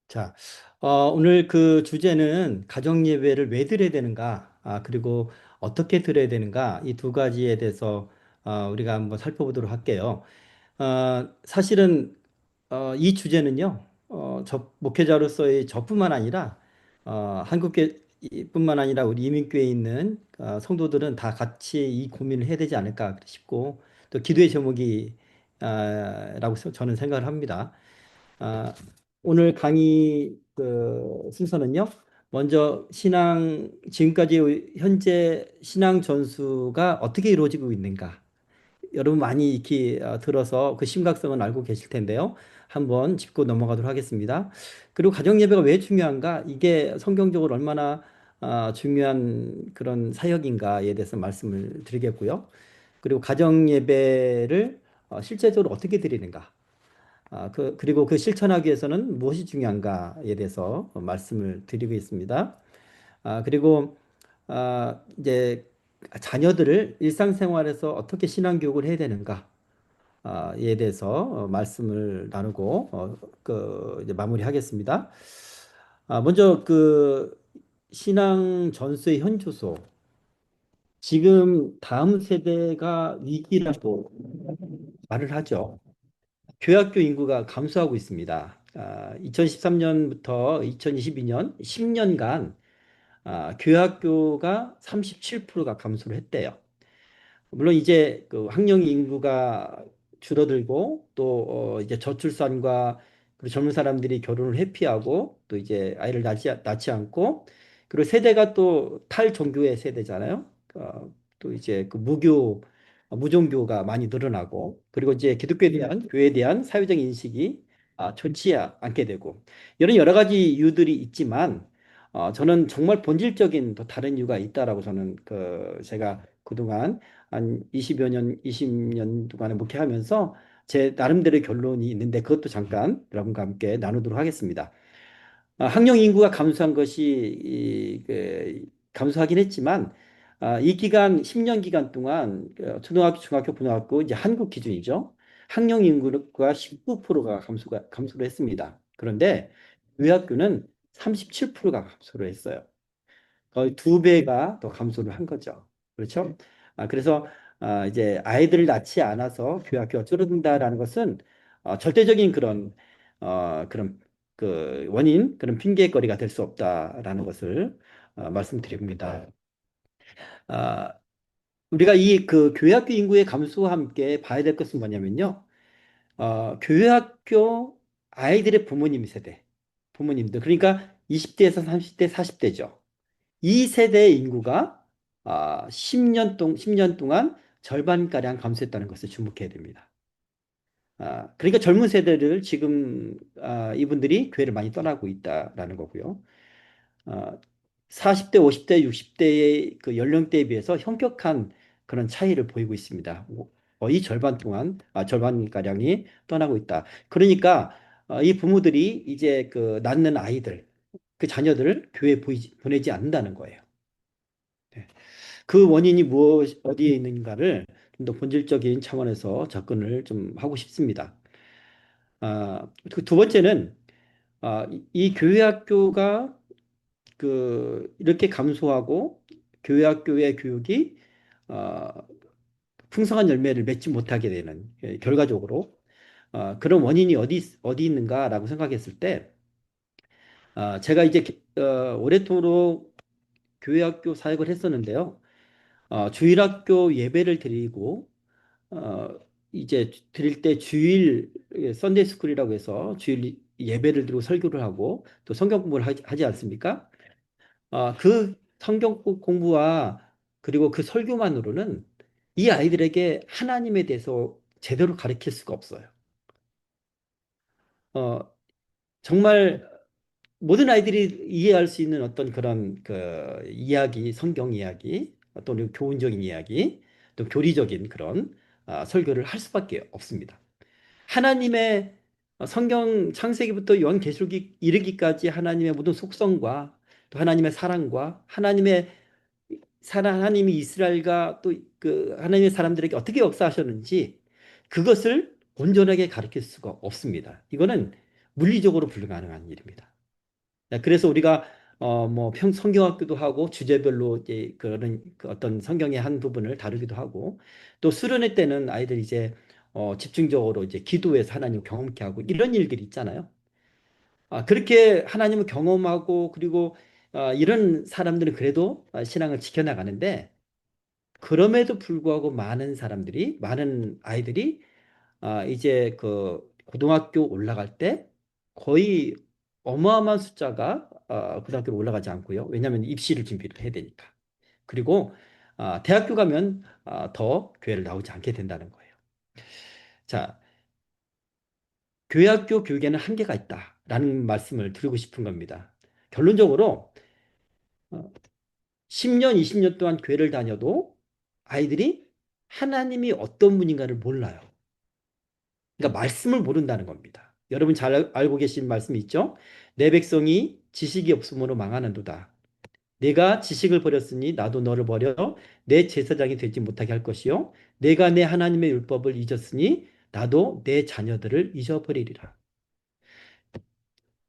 자, 오늘 그 주제는 가정 예배를 왜 드려야 되는가, 그리고 어떻게 드려야 되는가, 이 두 가지에 대해서 우리가 한번 살펴보도록 할게요. 사실은 이 주제는요, 목회자로서의 저뿐만 아니라 한국교뿐만 아니라 우리 이민교회에 있는 성도들은 다 같이 이 고민을 해야 되지 않을까 싶고 또 기도의 제목이 라고 저는 생각을 합니다. 아, 오늘 강의 순서는요. 먼저 지금까지 현재 신앙 전수가 어떻게 이루어지고 있는가. 여러분 많이 익히 들어서 그 심각성은 알고 계실 텐데요. 한번 짚고 넘어가도록 하겠습니다. 그리고 가정 예배가 왜 중요한가? 이게 성경적으로 얼마나 중요한 그런 사역인가에 대해서 말씀을 드리겠고요. 그리고 가정 예배를 실제적으로 어떻게 드리는가? 그리고 그 실천하기 위해서는 무엇이 중요한가에 대해서 말씀을 드리고 있습니다. 그리고 이제 자녀들을 일상생활에서 어떻게 신앙교육을 해야 되는가에 대해서 말씀을 나누고 이제 마무리하겠습니다. 먼저 그 신앙 전수의 현주소. 지금 다음 세대가 위기라고 말을 하죠. 교학교 인구가 감소하고 있습니다. 2013년부터 2022년 10년간 교학교가 37%가 감소를 했대요. 물론 이제 그 학령 인구가 줄어들고 또 이제 저출산과 그리고 젊은 사람들이 결혼을 회피하고 또 이제 아이를 낳지 않고 그리고 세대가 또 탈종교의 세대잖아요. 또 이제 그 무종교가 많이 늘어나고 그리고 이제 기독교에 대한 교회에 대한 사회적 인식이 좋지 않게 되고 이런 여러 가지 이유들이 있지만 저는 정말 본질적인 또 다른 이유가 있다라고 저는 제가 그동안 한 20여 년, 20년 동안에 목회하면서 제 나름대로의 결론이 있는데 그것도 잠깐 여러분과 함께 나누도록 하겠습니다. 학령 인구가 감소한 것이 감소하긴 했지만 이 기간 10년 기간 동안 초등학교, 중학교, 고등학교 이제 한국 기준이죠. 학령 인구가 19%가 감소를 했습니다. 그런데 의학교는 37%가 감소를 했어요. 거의 두 배가 더 감소를 한 거죠. 그렇죠? 그래서 이제 아이들을 낳지 않아서 교학교가 줄어든다라는 것은 절대적인 그런 그 원인, 그런 핑계거리가 될 수 없다라는 것을 말씀드립니다. 아, 우리가 이 그 교학교 인구의 감소와 함께 봐야 될 것은 뭐냐면요. 교학교 아이들의 부모님 세대, 부모님들, 그러니까 20대에서 30대, 40대죠. 이 세대의 인구가 10년 동안 절반가량 감소했다는 것을 주목해야 됩니다. 그러니까 젊은 세대를 지금 이분들이 교회를 많이 떠나고 있다라는 거고요. 아, 40대, 50대, 60대의 그 연령대에 비해서 현격한 그런 차이를 보이고 있습니다. 거의 절반가량이 떠나고 있다. 그러니까 이 부모들이 이제 그 낳는 아이들, 그 자녀들을 교회에 보내지 않는다는 거예요. 네. 그 원인이 어디에 있는가를 좀 더 본질적인 차원에서 접근을 좀 하고 싶습니다. 그두 번째는 이 교회 학교가 이렇게 감소하고 교회 학교의 교육이 아, 풍성한 열매를 맺지 못하게 되는 결과적으로 그런 원인이 어디 있는가라고 생각했을 때 제가 이제 오랫도록 교회 학교 사역을 했었는데요. 주일학교 예배를 드리고 어, 이제 드릴 때 주일 선데이 스쿨이라고 해서 주일 예배를 드리고 설교를 하고 또 성경 공부를 하지 않습니까? 그 성경 공부와 그리고 그 설교만으로는 이 아이들에게 하나님에 대해서 제대로 가르칠 수가 없어요. 어, 정말 모든 아이들이 이해할 수 있는 어떤 그런 그 이야기, 성경 이야기, 또는 교훈적인 이야기, 또 교리적인 그런 설교를 할 수밖에 없습니다. 하나님의 성경 창세기부터 요한계시록이 이르기까지 하나님의 모든 속성과 또 하나님의 사랑과 하나님이 이스라엘과 또 그 하나님의 사람들에게 어떻게 역사하셨는지 그것을 온전하게 가르칠 수가 없습니다. 이거는 물리적으로 불가능한 일입니다. 그래서 우리가 뭐 성경학교도 하고 주제별로 이제 그런 그 어떤 성경의 한 부분을 다루기도 하고 또 수련회 때는 아이들이 이제 집중적으로 이제 기도해서 하나님 경험케 하고 이런 일들이 있잖아요. 그렇게 하나님을 경험하고 그리고 이런 사람들은 그래도 신앙을 지켜나가는데 그럼에도 불구하고 많은 사람들이 많은 아이들이 이제 그 고등학교 올라갈 때 거의 어마어마한 숫자가 고등학교로 올라가지 않고요. 왜냐하면 입시를 준비를 해야 되니까. 그리고 대학교 가면 더 교회를 나오지 않게 된다는 거예요. 자, 교회학교 교육에는 한계가 있다라는 말씀을 드리고 싶은 겁니다. 결론적으로 어, 10년, 20년 동안 교회를 다녀도 아이들이 하나님이 어떤 분인가를 몰라요. 그러니까 말씀을 모른다는 겁니다. 여러분 잘 알고 계신 말씀이 있죠? 내 백성이 지식이 없으므로 망하는도다. 내가 지식을 버렸으니 나도 너를 버려 내 제사장이 되지 못하게 할 것이요. 내가 내 하나님의 율법을 잊었으니 나도 내 자녀들을 잊어버리리라.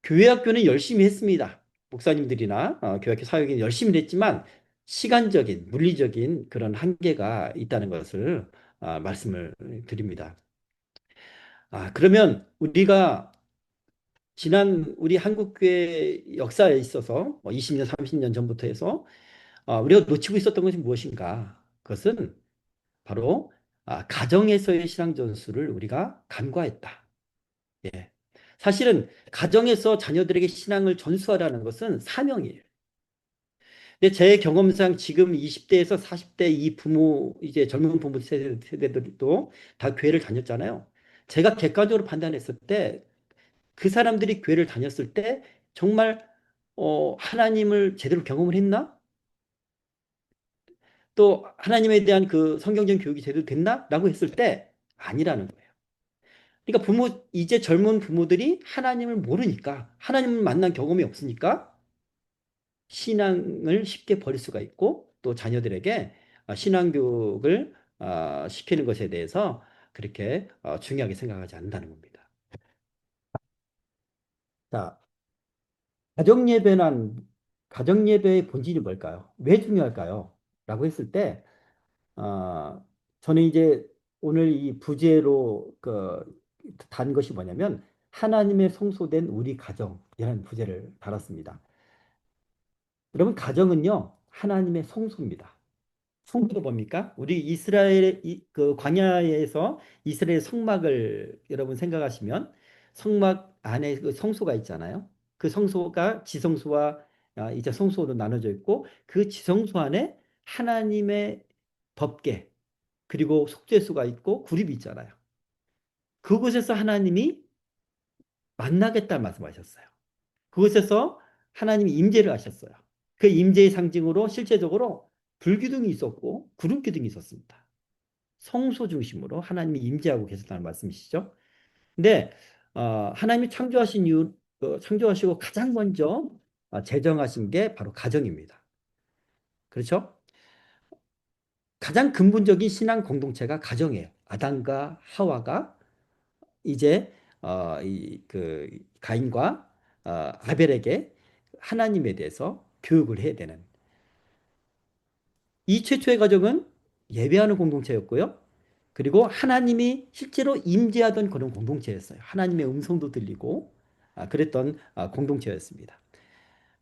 교회 학교는 열심히 했습니다. 목사님들이나 교회 학교 사역이 열심히 했지만 시간적인, 물리적인 그런 한계가 있다는 것을 말씀을 드립니다. 그러면 우리가 지난 우리 한국교회 역사에 있어서 20년, 30년 전부터 해서 우리가 놓치고 있었던 것이 무엇인가? 그것은 바로 가정에서의 신앙 전수를 우리가 간과했다. 예. 사실은 가정에서 자녀들에게 신앙을 전수하라는 것은 사명이에요. 근데 제 경험상 지금 20대에서 40대 이 부모, 이제 젊은 부모 세대들도 다 교회를 다녔잖아요. 제가 객관적으로 판단했을 때 그 사람들이 교회를 다녔을 때 정말 하나님을 제대로 경험을 했나? 또 하나님에 대한 그 성경적 교육이 제대로 됐나? 라고 했을 때 아니라는 거예요. 그러니까 이제 젊은 부모들이 하나님을 모르니까 하나님을 만난 경험이 없으니까 신앙을 쉽게 버릴 수가 있고 또 자녀들에게 신앙교육을 시키는 것에 대해서 그렇게 중요하게 생각하지 않는다는 겁니다. 자, 가정예배란 가정예배의 본질이 뭘까요? 왜 중요할까요? 라고 했을 때 저는 이제 오늘 이 부제로 단 것이 뭐냐면 하나님의 성소된 우리 가정이라는 부제를 달았습니다. 여러분 가정은요 하나님의 성소입니다. 성소가 뭡니까? 우리 이스라엘의 그 광야에서 이스라엘 성막을 여러분 생각하시면 성막 안에 그 성소가 있잖아요. 그 성소가 지성소와 이제 성소로 나눠져 있고 그 지성소 안에 하나님의 법궤 그리고 속죄수가 있고 구립이 있잖아요. 그곳에서 하나님이 만나겠다 말씀하셨어요. 그곳에서 하나님이 임재를 하셨어요. 그 임재의 상징으로 실제적으로 불기둥이 있었고 구름기둥이 있었습니다. 성소 중심으로 하나님이 임재하고 계셨다는 말씀이시죠. 근데 하나님이 창조하신 이유, 창조하시고 가장 먼저 제정하신 게 바로 가정입니다. 그렇죠? 가장 근본적인 신앙 공동체가 가정이에요. 아담과 하와가 이제 그 가인과 아벨에게 하나님에 대해서 교육을 해야 되는 이 최초의 가정은 예배하는 공동체였고요. 그리고 하나님이 실제로 임재하던 그런 공동체였어요. 하나님의 음성도 들리고 그랬던 공동체였습니다.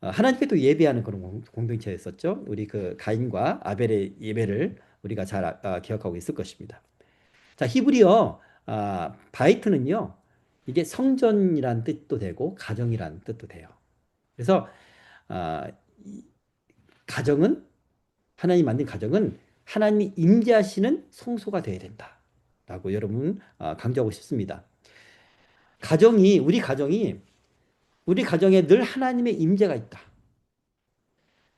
하나님께 또 예배하는 그런 공동체였었죠. 우리 그 가인과 아벨의 예배를 우리가 잘 기억하고 있을 것입니다. 자, 히브리어 바이트는요. 이게 성전이란 뜻도 되고 가정이란 뜻도 돼요. 그래서 아, 이 가정은 하나님 만든 가정은 하나님이 임재하시는 성소가 되어야 된다라고 여러분 강조하고 싶습니다. 우리 가정에 늘 하나님의 임재가 있다.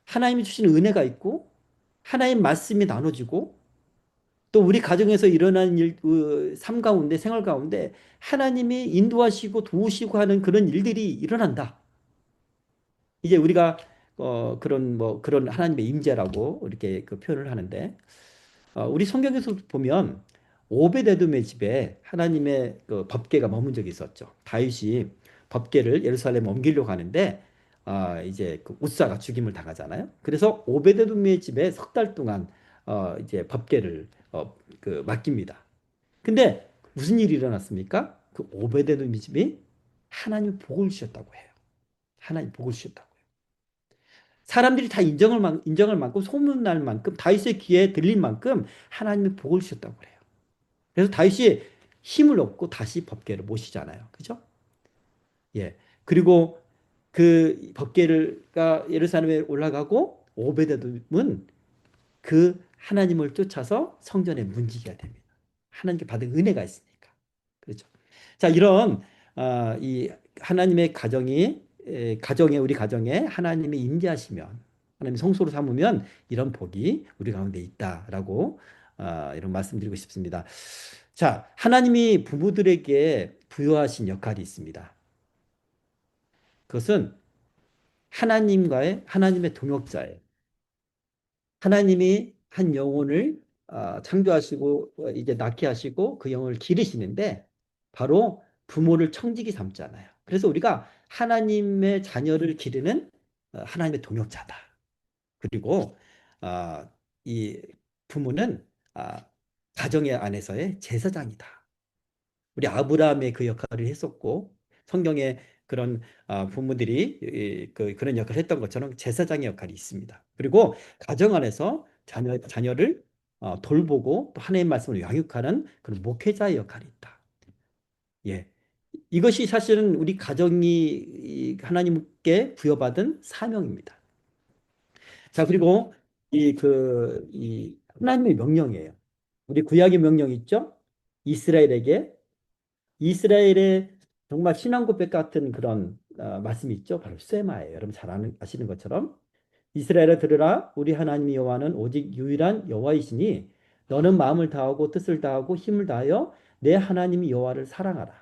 하나님이 주시는 은혜가 있고 하나님 말씀이 나눠지고 또 우리 가정에서 일어나는 삶 가운데 생활 가운데 하나님이 인도하시고 도우시고 하는 그런 일들이 일어난다. 이제 우리가 그런 뭐 그런 하나님의 임재라고 이렇게 그 표현을 하는데 우리 성경에서 보면 오베데돔의 집에 하나님의 그 법궤가 머문 적이 있었죠. 다윗이 법궤를 예루살렘에 옮기려고 하는데 이제 그 우사가 죽임을 당하잖아요. 그래서 오베데돔의 집에 석 달 동안 이제 법궤를 그 맡깁니다. 근데 무슨 일이 일어났습니까? 그 오베데돔의 집이 하나님 복을 주셨다고 해요. 하나님 복을 주셨다고. 사람들이 다 인정을 만큼 소문날 만큼 다윗의 귀에 들릴 만큼 하나님의 복을 주셨다고 그래요. 그래서 다윗이 힘을 얻고 다시 법궤를 모시잖아요. 그죠? 예. 그리고 그 법궤가 예루살렘에 올라가고 오베데돔은 그 하나님을 쫓아서 성전에 문지기가 됩니다. 하나님께 받은 은혜가 있으니까. 그렇죠. 자, 이런 이 하나님의 가정에 우리 가정에 하나님이 임재하시면 하나님 성소로 삼으면 이런 복이 우리 가운데 있다라고 이런 말씀드리고 싶습니다. 자, 하나님이 부부들에게 부여하신 역할이 있습니다. 그것은 하나님의 동역자예요. 하나님이 한 영혼을 창조하시고 이제 낳게 하시고 그 영혼을 기르시는데 바로 부모를 청지기 삼잖아요. 그래서 우리가 하나님의 자녀를 기르는 하나님의 동역자다. 그리고 아, 이 부모는 가정의 안에서의 제사장이다. 우리 아브라함의 그 역할을 했었고 성경에 그런 부모들이 그런 역할을 했던 것처럼 제사장의 역할이 있습니다. 그리고 가정 안에서 자녀를 돌보고 또 하나님의 말씀을 양육하는 그런 목회자의 역할이 있다. 예. 이것이 사실은 우리 가정이 이 하나님께 부여받은 사명입니다. 자, 그리고 이 하나님의 명령이에요. 우리 구약의 명령 있죠? 이스라엘에게 이스라엘의 정말 신앙 고백 같은 그런 말씀이 있죠. 바로 쇠마예요. 여러분 아시는 것처럼 이스라엘아 들으라 우리 하나님 여호와는 오직 유일한 여호와이시니 너는 마음을 다하고 뜻을 다하고 힘을 다하여 내 하나님 여호와를 사랑하라.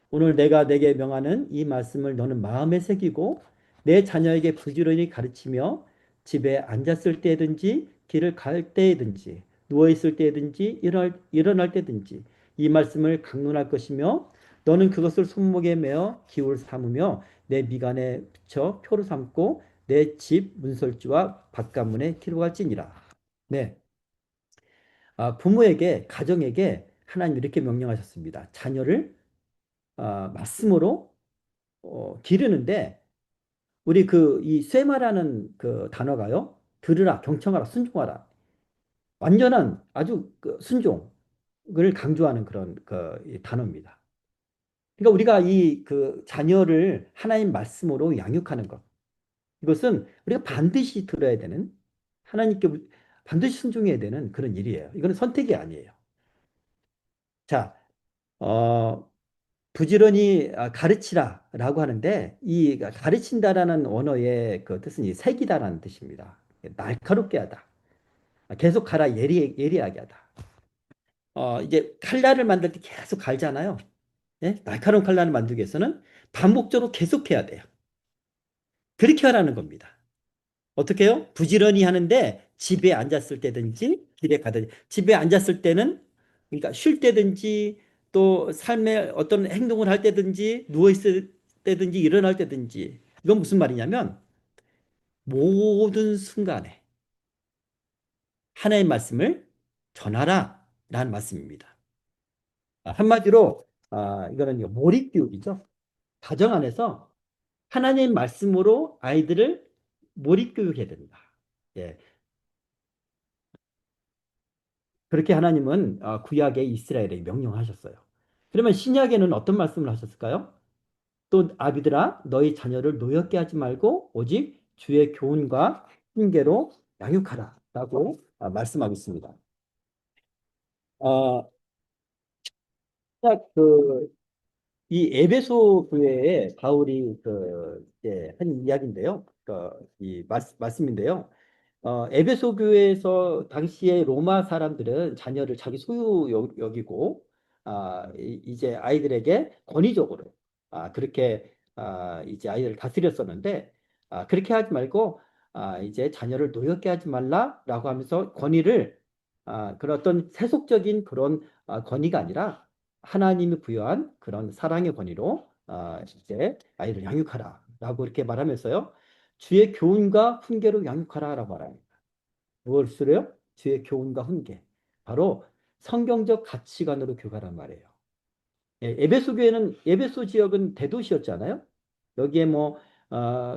오늘 내가 내게 명하는 이 말씀을 너는 마음에 새기고 내 자녀에게 부지런히 가르치며 집에 앉았을 때든지 길을 갈 때든지 누워 있을 때든지 일어날 때든지 이 말씀을 강론할 것이며 너는 그것을 손목에 매어 기울 삼으며 내 미간에 붙여 표로 삼고 내 집 문설주와 바깥문에 기록할지니라. 네. 부모에게 가정에게 하나님 이렇게 명령하셨습니다. 자녀를 말씀으로 기르는데 우리 이 쇠마라는 그 단어가요. 들으라, 경청하라, 순종하라. 완전한 아주 그 순종을 강조하는 그런 이 단어입니다. 그러니까 우리가 이 그 자녀를 하나님 말씀으로 양육하는 것. 이것은 우리가 반드시 들어야 되는 하나님께 반드시 순종해야 되는 그런 일이에요. 이거는 선택이 아니에요. 자, 어, 부지런히 가르치라라고 하는데 이 가르친다라는 언어의 그 뜻은 이 새기다라는 뜻입니다. 날카롭게 하다. 계속 가라 예리하게 하다. 이제 칼날을 만들 때 계속 갈잖아요. 예? 날카로운 칼날을 만들기 위해서는 반복적으로 계속해야 돼요. 그렇게 하라는 겁니다. 어떻게 해요? 부지런히 하는데 집에 앉았을 때든지 길에 가든지 집에 앉았을 때는 그러니까 쉴 때든지 또 삶의 어떤 행동을 할 때든지 누워 있을 때든지 일어날 때든지 이건 무슨 말이냐면 모든 순간에 하나님의 말씀을 전하라 라는 말씀입니다. 한마디로 이거는 몰입 교육이죠. 가정 안에서 하나님 말씀으로 아이들을 몰입 교육해야 된다. 예, 그렇게 하나님은 구약의 이스라엘에 명령하셨어요. 그러면 신약에는 어떤 말씀을 하셨을까요? 또 아비들아 너희 자녀를 노엽게 하지 말고 오직 주의 교훈과 핑계로 양육하라 라고 말씀하고 있습니다. 어, 그, 이 에베소 교회에 바울이 한 이야기인데요. 이 말씀인데요. 에베소 교회에서 당시에 로마 사람들은 자녀를 자기 소유 여기고 이제 아이들에게 권위적으로 그렇게 이제 아이들을 다스렸었는데 그렇게 하지 말고 이제 자녀를 노엽게 하지 말라라고 하면서 권위를 그런 어떤 세속적인 그런 권위가 아니라 하나님이 부여한 그런 사랑의 권위로 이제 아이를 양육하라. 이렇게 말하면서요. 주의 교훈과 훈계로 양육하라라고 말합니다. 무엇을요? 주의 교훈과 훈계. 바로 성경적 가치관으로 교육하란 말이에요. 예, 에베소 교회는 에베소 지역은 대도시였잖아요. 여기에 뭐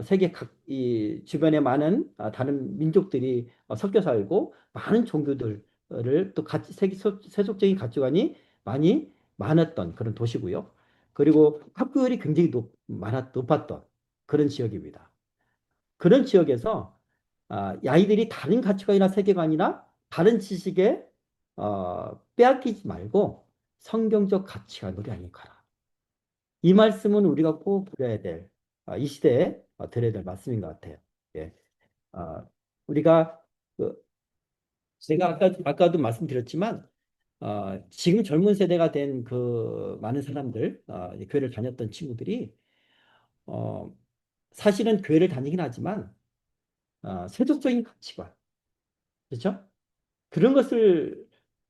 세계 각 이 주변에 많은 다른 민족들이 섞여 살고 많은 종교들을 또 같이 세속적인 가치관이 많이 많았던 그런 도시고요. 그리고 학교율이 굉장히 높았던 그런 지역입니다. 그런 지역에서 이 아이들이 다른 가치관이나 세계관이나 다른 지식에 빼앗기지 말고 성경적 가치관으로 양육하라. 이 말씀은 우리가 꼭 드려야 될, 이 시대에 드려야 될 말씀인 것 같아요. 예. 어, 우리가, 그, 제가 아까도 말씀드렸지만, 지금 젊은 세대가 된 그 많은 사람들, 이 교회를 다녔던 친구들이, 어, 사실은 교회를 다니긴 하지만, 세속적인 가치관, 그렇죠? 그런 것을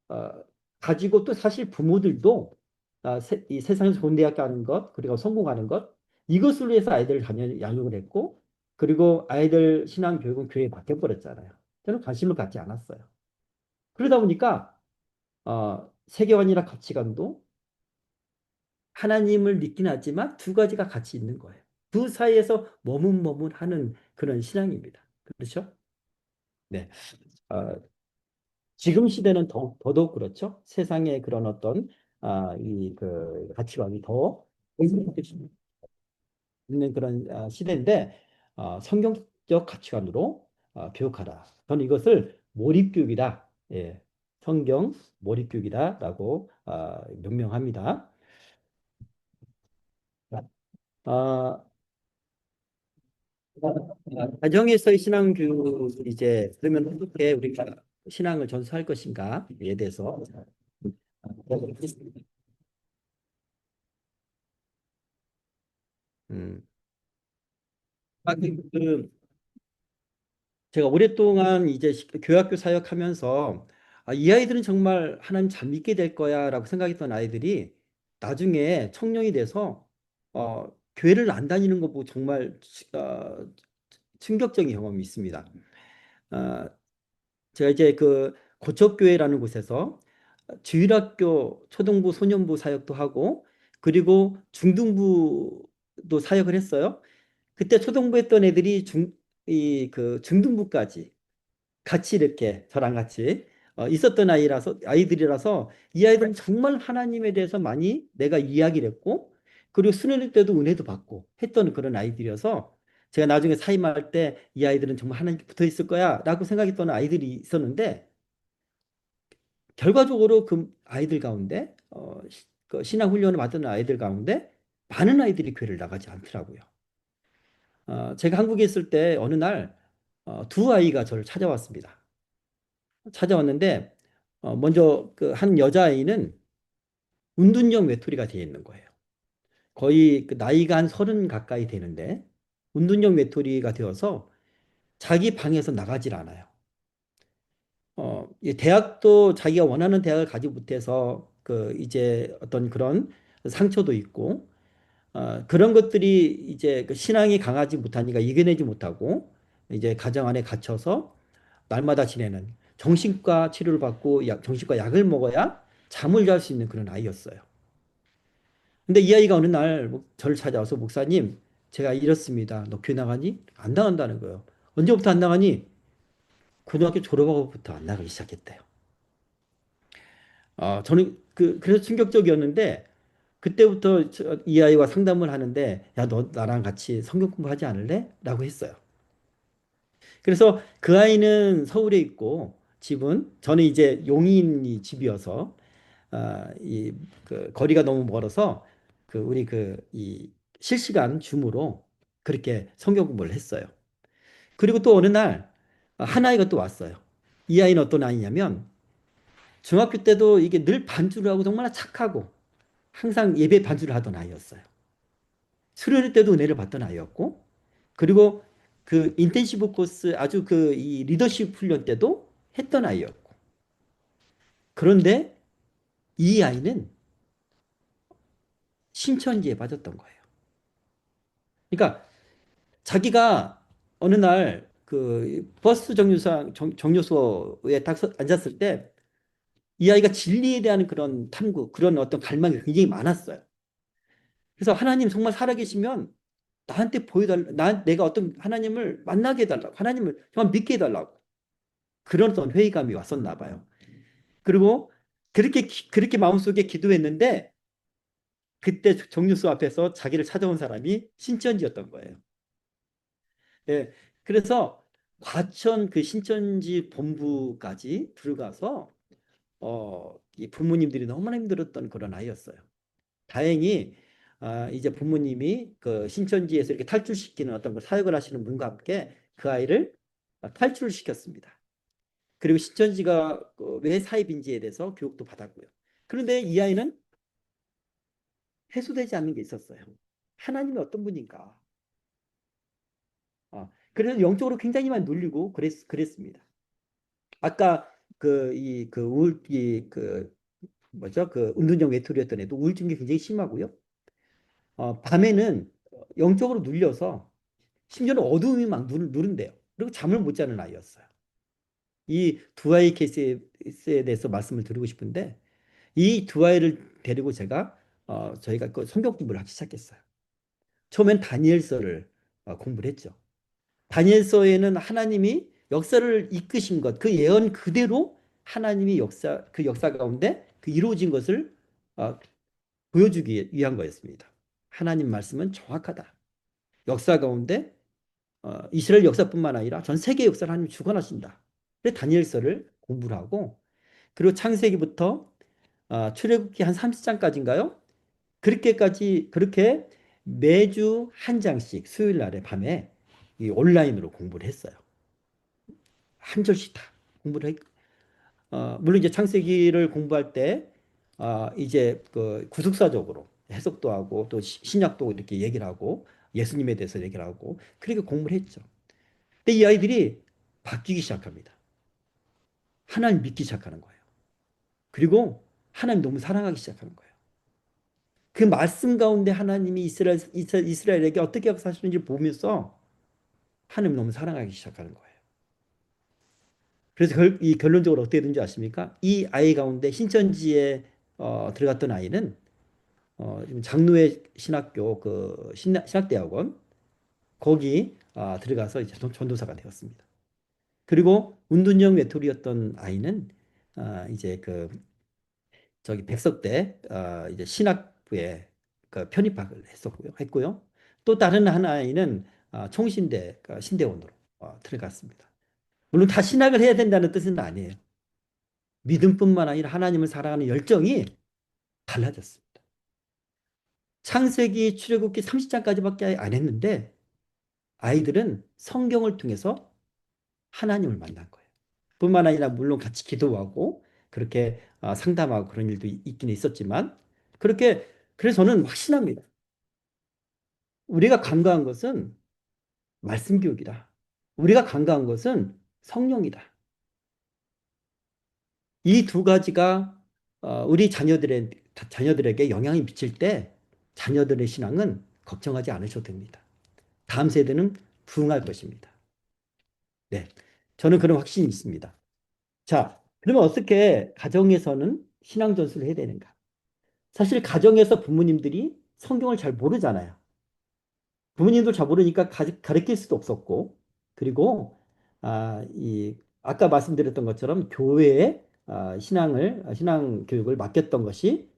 어, 가지고 또 사실 부모들도 이 세상에서 좋은 대학 가는 것, 그리고 성공하는 것, 이것을 위해서 아이들을 양육을 했고, 그리고 아이들 신앙 교육은 교회에 맡겨버렸잖아요. 저는 관심을 갖지 않았어요. 그러다 보니까 세계관이나 가치관도 하나님을 믿긴 하지만 두 가지가 같이 있는 거예요. 그 사이에서 머문머문하는 그런 신앙입니다. 그렇죠? 네. 어, 지금 시대는 더더욱 그렇죠. 세상의 그런 어떤 이 그 가치관이 더 있는 그런 시대인데 성경적 가치관으로 교육하라. 저는 이것을 몰입교육이다. 예, 성경 몰입교육이다라고 명명합니다. 아, 가정에서의 신앙 교육 이제 그러면 어떻게 우리가 신앙을 전수할 것인가에 대해서 음, 그 제가 오랫동안 이제 교학교 사역하면서 이 아이들은 정말 하나님 잘 믿게 될 거야라고 생각했던 아이들이 나중에 청년이 돼서 교회를 안 다니는 거 보고 정말 충격적인 경험이 있습니다. 어, 제가 이제 그 고척교회라는 곳에서 주일학교 초등부 소년부 사역도 하고 그리고 중등부도 사역을 했어요. 그때 초등부 했던 애들이 이 그 중등부까지 같이 이렇게 저랑 같이 있었던 아이들이라서 이 아이들은 정말 하나님에 대해서 많이 내가 이야기를 했고 그리고 수련회 때도 은혜도 받고 했던 그런 아이들이어서 제가 나중에 사임할 때 이 아이들은 정말 하나님께 붙어 있을 거야 라고 생각했던 아이들이 있었는데 결과적으로 그 아이들 가운데 그 신앙 훈련을 받던 아이들 가운데 많은 아이들이 교회를 나가지 않더라고요. 제가 한국에 있을 때 어느 날 두 아이가 저를 찾아왔습니다. 찾아왔는데 먼저 그 한 여자아이는 운둔형 외톨이가 되어 있는 거예요. 거의 그 나이가 한 30 가까이 되는데 운둔형 외톨이가 되어서 자기 방에서 나가질 않아요. 이 대학도 자기가 원하는 대학을 가지 못해서 그 이제 어떤 그런 상처도 있고 그런 것들이 이제 그 신앙이 강하지 못하니까 이겨내지 못하고 이제 가정 안에 갇혀서 날마다 지내는 정신과 치료를 받고 정신과 약을 먹어야 잠을 잘 수 있는 그런 아이였어요. 근데 이 아이가 어느 날 저를 찾아와서 목사님, 제가 이렇습니다. 너 교회 나가니? 안 나간다는 거예요. 언제부터 안 나가니? 고등학교 졸업하고부터 안 나가기 시작했대요. 저는 그래서 충격적이었는데 그때부터 이 아이와 상담을 하는데 야, 너 나랑 같이 성경 공부하지 않을래? 라고 했어요. 그래서 그 아이는 서울에 있고 집은 저는 이제 용인이 집이어서 그 거리가 너무 멀어서 그 우리 그 이 실시간 줌으로 그렇게 성경 공부를 했어요. 그리고 또 어느 날 한 아이가 또 왔어요. 이 아이는 어떤 아이냐면 중학교 때도 이게 늘 반주를 하고 정말 착하고 항상 예배 반주를 하던 아이였어요. 수련회 때도 은혜를 받던 아이였고 그리고 그 인텐시브 코스 아주 그 이 리더십 훈련 때도 했던 아이였고 그런데 이 아이는 신천지에 빠졌던 거예요. 그러니까 자기가 어느 날 그 버스 정류소에 딱 앉았을 때 이 아이가 진리에 대한 그런 탐구, 그런 어떤 갈망이 굉장히 많았어요. 그래서 하나님 정말 살아계시면 나한테 보여달라, 내가 어떤 하나님을 만나게 해달라고, 하나님을 정말 믿게 해달라고. 그런 어떤 회의감이 왔었나 봐요. 그리고 그렇게 마음속에 기도했는데 그때 정류소 앞에서 자기를 찾아온 사람이 신천지였던 거예요. 예. 그래서 과천 그 신천지 본부까지 들어가서 이 부모님들이 너무나 힘들었던 그런 아이였어요. 다행히 이제 부모님이 그 신천지에서 이렇게 탈출시키는 어떤 그 사역을 하시는 분과 함께 그 아이를 탈출을 시켰습니다. 그리고 신천지가 왜 사입인지에 대해서 교육도 받았고요. 그런데 이 아이는 해소되지 않는 게 있었어요. 하나님이 어떤 분인가. 그래서 영적으로 굉장히 많이 눌리고 그랬습니다. 아까 뭐죠? 그 은둔형 외톨이였던 애도 우울증이 굉장히 심하고요. 밤에는 영적으로 눌려서 심지어는 어두움이 막 누른대요. 그리고 잠을 못 자는 아이였어요. 이 두 아이 케이스에 대해서 말씀을 드리고 싶은데 이 두 아이를 데리고 저희가 그 성경 공부를 하기 시작했어요. 처음엔 다니엘서를 공부를 했죠. 다니엘서에는 하나님이 역사를 이끄신 것, 그 예언 그대로 하나님이 그 역사 가운데 그 이루어진 것을 어, 보여주기 위한 거였습니다. 하나님 말씀은 정확하다. 역사 가운데 이스라엘 역사뿐만 아니라 전 세계 역사를 하나님 주관하신다. 그래서 다니엘서를 공부를 하고 그리고 창세기부터 출애굽기 한 30장까지인가요? 그렇게 매주 한 장씩 수요일 날에 밤에 이 온라인으로 공부를 했어요. 한 절씩 다 공부를 했, 물론 이제 창세기를 공부할 때 이제 그 구속사적으로 해석도 하고 또 신약도 이렇게 얘기를 하고 예수님에 대해서 얘기를 하고 그렇게 공부를 했죠. 근데 이 아이들이 바뀌기 시작합니다. 하나님 믿기 시작하는 거예요. 그리고 하나님 너무 사랑하기 시작하는 거예요. 그 말씀 가운데 하나님이 이스라엘에게 어떻게 역사하시는지 보면서 하나님 너무 사랑하기 시작하는 거예요. 그래서 이 결론적으로 어떻게 된지 아십니까? 이 아이 가운데 신천지에 들어갔던 아이는 장로회 신학교 그 신학대학원 거기 들어가서 이제 전도사가 되었습니다. 그리고 운둔형 외톨이였던 아이는 이제 그 저기 백석대 이제 신학부에 그 편입학을 했고요. 또 다른 한 아이는 총신대 신대원으로 들어갔습니다. 물론 다 신학을 해야 된다는 뜻은 아니에요. 믿음뿐만 아니라 하나님을 사랑하는 열정이 달라졌습니다. 창세기 출애굽기 30장까지밖에 안 했는데 아이들은 성경을 통해서 하나님을 만난 거예요. 뿐만 아니라 물론 같이 기도하고 그렇게 상담하고 그런 일도 있긴 있었지만 그렇게 그래서 저는 확신합니다. 우리가 간과한 것은 말씀 교육이다. 우리가 간과한 것은 성령이다. 이 두 가지가 우리 자녀들에게 영향이 미칠 때 자녀들의 신앙은 걱정하지 않으셔도 됩니다. 다음 세대는 부흥할 것입니다. 네. 저는 그런 확신이 있습니다. 자, 그러면 어떻게 가정에서는 신앙 전수를 해야 되는가? 사실 가정에서 부모님들이 성경을 잘 모르잖아요. 부모님도 잘 모르니까 가르칠 수도 없었고, 그리고 아까 말씀드렸던 것처럼 교회에 신앙 교육을 맡겼던 것이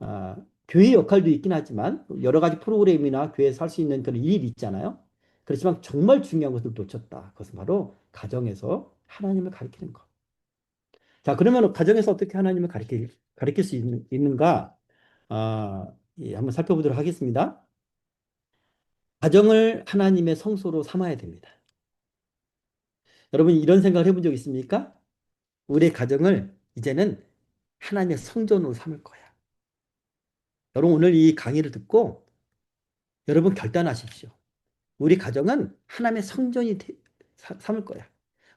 아, 교회 역할도 있긴 하지만 여러 가지 프로그램이나 교회에서 할 수 있는 그런 일이 있잖아요. 그렇지만 정말 중요한 것을 놓쳤다. 그것은 바로 가정에서 하나님을 가르치는 것. 자, 그러면 가정에서 어떻게 하나님을 가르칠 수 있는가? 한번 살펴보도록 하겠습니다. 가정을 하나님의 성소로 삼아야 됩니다. 여러분 이런 생각을 해본 적 있습니까? 우리 가정을 이제는 하나님의 성전으로 삼을 거야. 여러분 오늘 이 강의를 듣고 여러분 결단하십시오. 우리 가정은 하나님의 성전이 삼을 거야.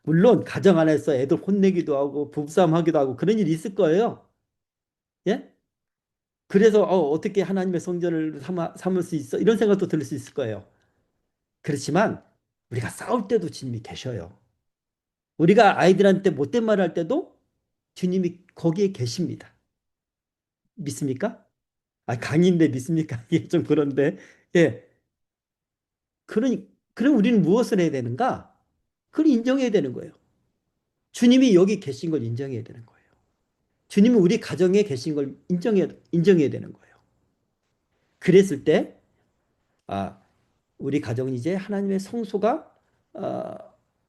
물론 가정 안에서 애들 혼내기도 하고 부부싸움하기도 하고 그런 일이 있을 거예요. 예? 그래서 어떻게 하나님의 성전을 삼을 수 있어? 이런 생각도 들 수 있을 거예요. 그렇지만 우리가 싸울 때도 주님이 계셔요. 우리가 아이들한테 못된 말을 할 때도 주님이 거기에 계십니다. 믿습니까? 아, 강인데 믿습니까? 이게 좀 그런데. 예. 그럼 우리는 무엇을 해야 되는가? 그걸 인정해야 되는 거예요. 주님이 여기 계신 걸 인정해야 되는 거예요. 주님이 우리 가정에 계신 걸 인정해야 되는 거예요. 그랬을 때, 아, 우리 가정은 이제 하나님의 성소가, 어,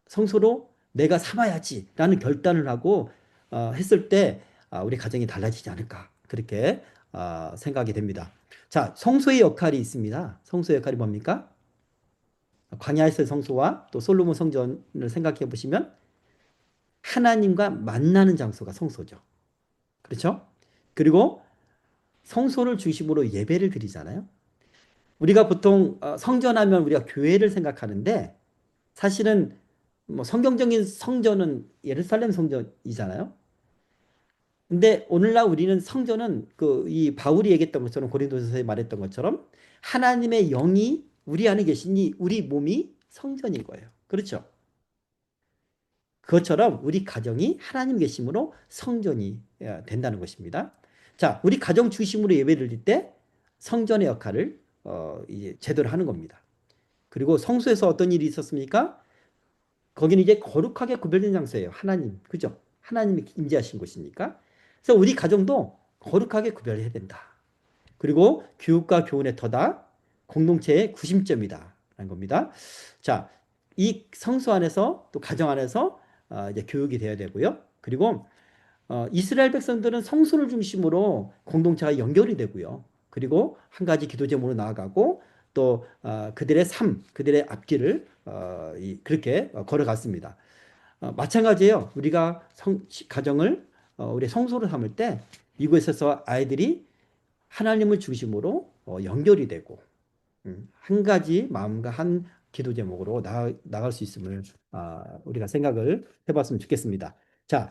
성소로 내가 삼아야지라는 결단을 하고, 했을 때, 우리 가정이 달라지지 않을까. 그렇게, 생각이 됩니다. 자, 성소의 역할이 있습니다. 성소의 역할이 뭡니까? 광야에서의 성소와 또 솔로몬 성전을 생각해 보시면 하나님과 만나는 장소가 성소죠. 그렇죠? 그리고 성소를 중심으로 예배를 드리잖아요. 우리가 보통 성전하면 우리가 교회를 생각하는데 사실은 뭐 성경적인 성전은 예루살렘 성전이잖아요. 근데 오늘날 우리는 성전은 그 이 바울이 얘기했던 것처럼 고린도서에 말했던 것처럼 하나님의 영이 우리 안에 계시니 우리 몸이 성전인 거예요. 그렇죠? 그것처럼 우리 가정이 하나님 계심으로 성전이 된다는 것입니다. 자, 우리 가정 중심으로 예배를 드릴 때 성전의 역할을 이제 제대로 하는 겁니다. 그리고 성소에서 어떤 일이 있었습니까? 거기는 이제 거룩하게 구별된 장소예요. 하나님, 그죠? 하나님이 임재하신 곳이니까. 그래서 우리 가정도 거룩하게 구별해야 된다. 그리고 교육과 교훈의 터다, 공동체의 구심점이다. 라는 겁니다. 자, 이 성소 안에서 또 가정 안에서 이제 교육이 되어야 되고요. 그리고 이스라엘 백성들은 성소를 중심으로 공동체가 연결이 되고요. 그리고 한 가지 기도 제목으로 나아가고 또 그들의 삶, 그들의 앞길을 그렇게 걸어갔습니다. 마찬가지예요. 우리가 가정을 우리 성소로 삼을 때 이곳에서 아이들이 하나님을 중심으로 연결이 되고 한 가지 마음과 한 기도 제목으로 나갈 수 있음을 우리가 생각을 해봤으면 좋겠습니다. 자,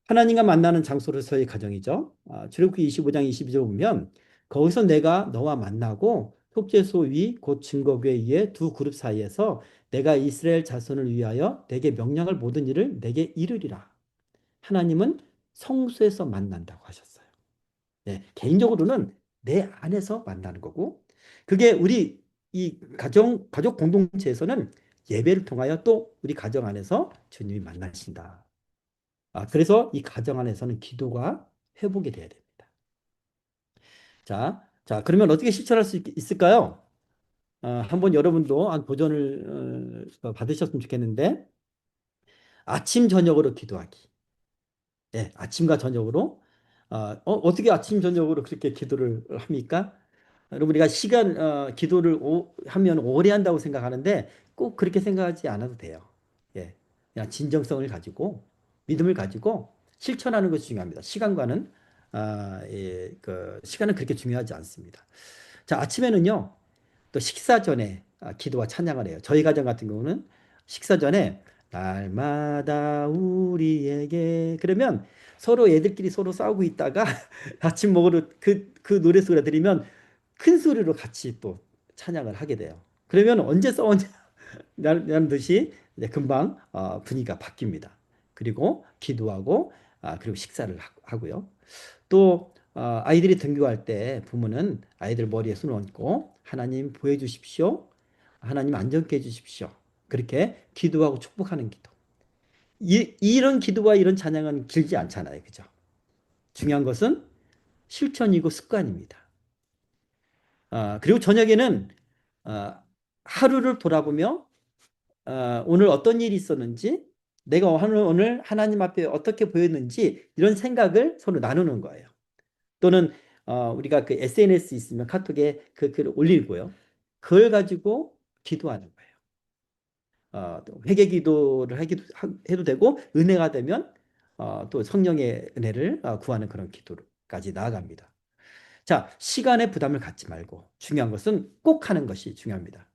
하나님과 만나는 장소로서의 가정이죠. 출애굽기 25장 22절 보면 거기서 내가 너와 만나고 속죄소 위 곧 증거궤 위에 두 그룹 사이에서 내가 이스라엘 자손을 위하여 내게 명령할 모든 일을 내게 이르리라. 하나님은 성소에서 만난다고 하셨어요. 네, 개인적으로는 내 안에서 만나는 거고 그게 우리 이 가족 공동체에서는 예배를 통하여 또 우리 가정 안에서 주님이 만나신다. 그래서 이 가정 안에서는 기도가 회복이 돼야 됩니다. 자, 그러면 어떻게 실천할 수 있을까요? 한번 여러분도 도전을 받으셨으면 좋겠는데 아침 저녁으로 기도하기. 네, 아침과 저녁으로 어떻게 아침 저녁으로 그렇게 기도를 합니까? 여러분 우리가 기도를 하면 오래 한다고 생각하는데 꼭 그렇게 생각하지 않아도 돼요. 예, 그냥 진정성을 가지고 믿음을 가지고 실천하는 것이 중요합니다. 그 시간은 그렇게 중요하지 않습니다. 자, 아침에는요. 또 식사 전에 기도와 찬양을 해요. 저희 가정 같은 경우는 식사 전에 날마다 우리에게 그러면 서로 애들끼리 서로 싸우고 있다가 아침 먹으러 그 노래 소리를 들으면 큰 소리로 같이 또 찬양을 하게 돼요. 그러면 언제 싸웠냐 라는 듯이 이제 금방 분위기가 바뀝니다. 그리고 기도하고 그리고 식사를 하고요. 또 아이들이 등교할 때 부모는 아이들 머리에 손을 얹고 하나님 보여주십시오. 하나님 안전케 해주십시오. 그렇게 기도하고 축복하는 기도. 이런 기도와 이런 찬양은 길지 않잖아요. 그죠? 중요한 것은 실천이고 습관입니다. 그리고 저녁에는 하루를 돌아보며 오늘 어떤 일이 있었는지 내가 오늘 하나님 앞에 어떻게 보였는지 이런 생각을 서로 나누는 거예요. 또는 우리가 그 SNS 있으면 카톡에 그 글을 올리고요. 그걸 가지고 기도하는 거예요. 또 회개 기도를 해도 되고 은혜가 되면 또 성령의 은혜를 구하는 그런 기도까지 나아갑니다. 자, 시간에 부담을 갖지 말고 중요한 것은 꼭 하는 것이 중요합니다.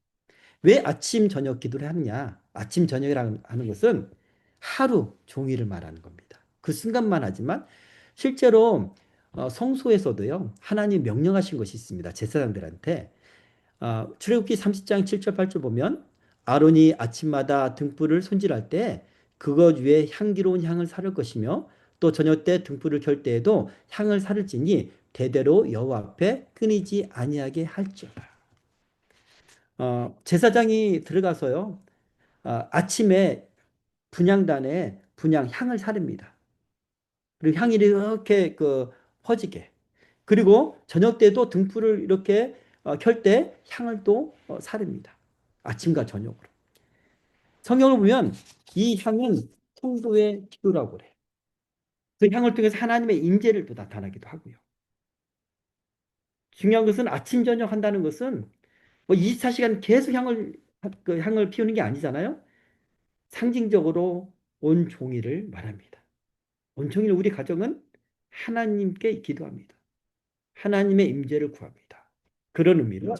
왜 아침 저녁 기도를 하느냐? 아침 저녁이라는 하는 것은 하루 종일을 말하는 겁니다. 그 순간만 하지만 실제로 성소에서도요. 하나님 명령하신 것이 있습니다. 제사장들한테 출애굽기 30장 7절 8절 보면 아론이 아침마다 등불을 손질할 때 그것 위에 향기로운 향을 사를 것이며 또 저녁 때 등불을 켤 때에도 향을 사를지니 대대로 여호와 앞에 끊이지 아니하게 할지어다. 제사장이 들어가서요. 아침에 분향단에 분향 향을 사릅니다. 그리고 향이 이렇게 그 퍼지게. 그리고 저녁 때도 등불을 이렇게 켤 때 향을 또 사릅니다. 아침과 저녁으로. 성경을 보면 이 향은 성도의 기도라고 그래요. 그 향을 통해서 하나님의 임재를 또 나타나기도 하고요. 중요한 것은 아침 저녁 한다는 것은 뭐 24시간 계속 그 향을 피우는 게 아니잖아요. 상징적으로 온종일을 말합니다. 온종일 우리 가정은 하나님께 기도합니다. 하나님의 임재를 구합니다. 그런 의미로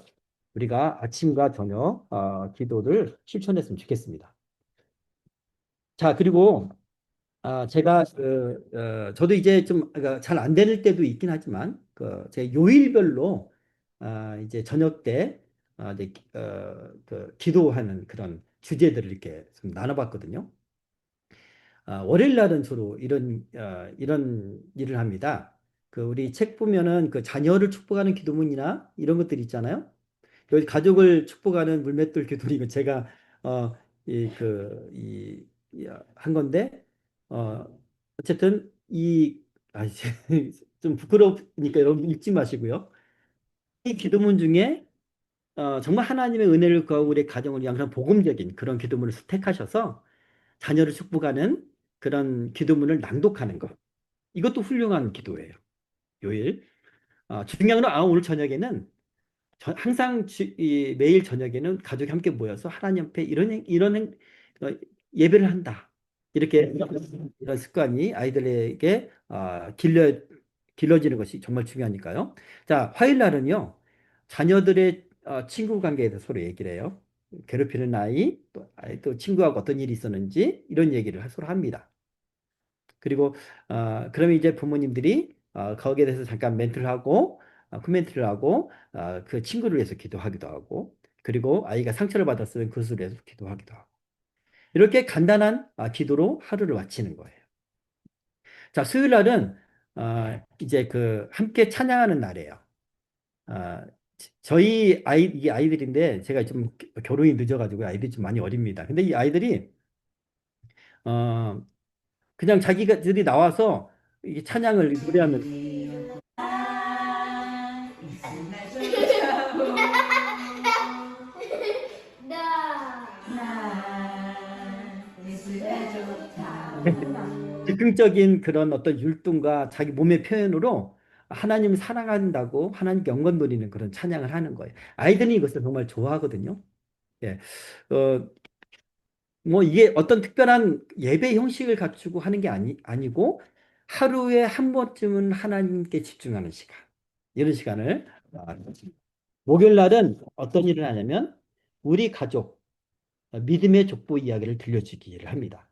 우리가 아침과 저녁 기도를 실천했으면 좋겠습니다. 자, 그리고 제가 저도 이제 좀 잘 안 되는 때도 있긴 하지만 제 요일별로 이제 저녁 때 이제 그 기도하는 그런 주제들을 이렇게 좀 나눠봤거든요. 월요일 날은 주로 이런 일을 합니다. 그 우리 책 보면은 그 자녀를 축복하는 기도문이나 이런 것들 있잖아요. 여기 가족을 축복하는 물맷돌 기도문 이거 제가 한 건데 어, 어쨌든 좀 부끄러우니까 여러분 읽지 마시고요. 이 기도문 중에 정말 하나님의 은혜를 구하고 우리 가정을 위한 그런 복음적인 그런 기도문을 택하셔서 자녀를 축복하는 그런 기도문을 낭독하는 것. 이것도 훌륭한 기도예요. 요일. 중요한 건 오늘 저녁에는 항상 매일 저녁에는 가족이 함께 모여서 하나님 앞에 어, 예배를 한다. 이렇게 이런 습관이 아이들에게 길러지는 것이 정말 중요하니까요. 자, 화요일 날은요. 자녀들의 친구 관계에 대해서 서로 얘기를 해요. 괴롭히는 아이, 또 친구하고 어떤 일이 있었는지 이런 얘기를 서로 합니다. 그리고 그러면 이제 부모님들이 거기에 대해서 잠깐 멘트를 하고 코멘트를 하고 그 친구를 위해서 기도하기도 하고 그리고 아이가 상처를 받았으면 그것을 위해서 기도하기도 하고 이렇게 간단한 기도로 하루를 마치는 거예요. 자, 수요일 날은 이제 그 함께 찬양하는 날이에요. 아, 이 아이들인데 제가 좀 결혼이 늦어가지고 아이들이 좀 많이 어립니다. 근데 이 아이들이 어, 그냥 자기들이 나와서 이 찬양을 노래하면 즉흥적인 그런 어떤 율동과 자기 몸의 표현으로 하나님을 사랑한다고 하나님께 영광 돌리는 그런 찬양을 하는 거예요. 아이들이 이것을 정말 좋아하거든요. 예. 어, 뭐 이게 어떤 특별한 예배 형식을 갖추고 하는 게 아니고 하루에 한 번쯤은 하나님께 집중하는 시간. 이런 시간을 목요일 날은 어떤 일을 하냐면 우리 가족 믿음의 족보 이야기를 들려주기를 합니다.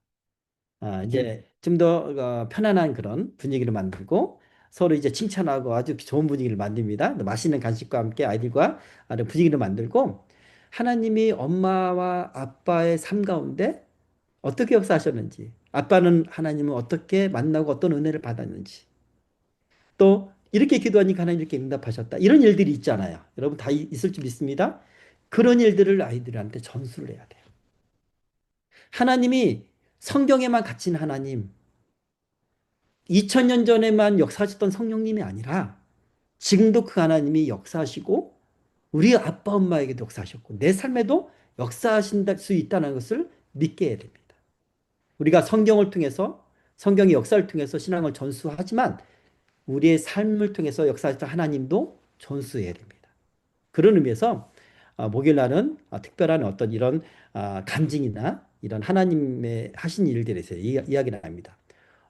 이제 좀 더 편안한 그런 분위기를 만들고 서로 이제 칭찬하고 아주 좋은 분위기를 만듭니다. 맛있는 간식과 함께 아이들과 아주 분위기를 만들고 하나님이 엄마와 아빠의 삶 가운데 어떻게 역사하셨는지 아빠는 하나님을 어떻게 만나고 어떤 은혜를 받았는지 또 이렇게 기도하니까 하나님 이렇게 응답하셨다. 이런 일들이 있잖아요. 여러분 다 있을 줄 믿습니다. 그런 일들을 아이들한테 전수를 해야 돼요. 하나님이 성경에만 갇힌 하나님, 2000년 전에만 역사하셨던 성령님이 아니라 지금도 그 하나님이 역사하시고 우리 아빠 엄마에게도 역사하셨고 내 삶에도 역사하실 수 있다는 것을 믿게 해야 됩니다. 우리가 성경을 통해서 성경의 역사를 통해서 신앙을 전수하지만 우리의 삶을 통해서 역사하셨던 하나님도 전수해야 됩니다. 그런 의미에서 목요일 날은 특별한 어떤 이런 간증이나 이런 하나님의 하신 일들에 대해서 이야기를 합니다.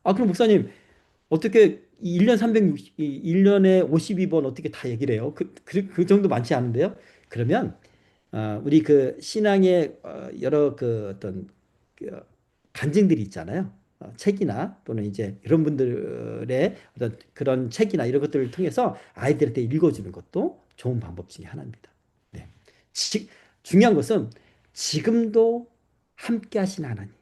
그럼 목사님 어떻게 1년 360, 1년에 52번 어떻게 다 얘기를 해요? 그 정도 많지 않은데요. 그러면 우리 그 신앙의 여러 그 어떤 그 간증들이 있잖아요. 책이나 또는 이제 이런 분들의 어떤 그런 책이나 이런 것들을 통해서 아이들한테 읽어주는 것도 좋은 방법 중에 하나입니다. 네. 중요한 것은 지금도 함께 하신 하나님,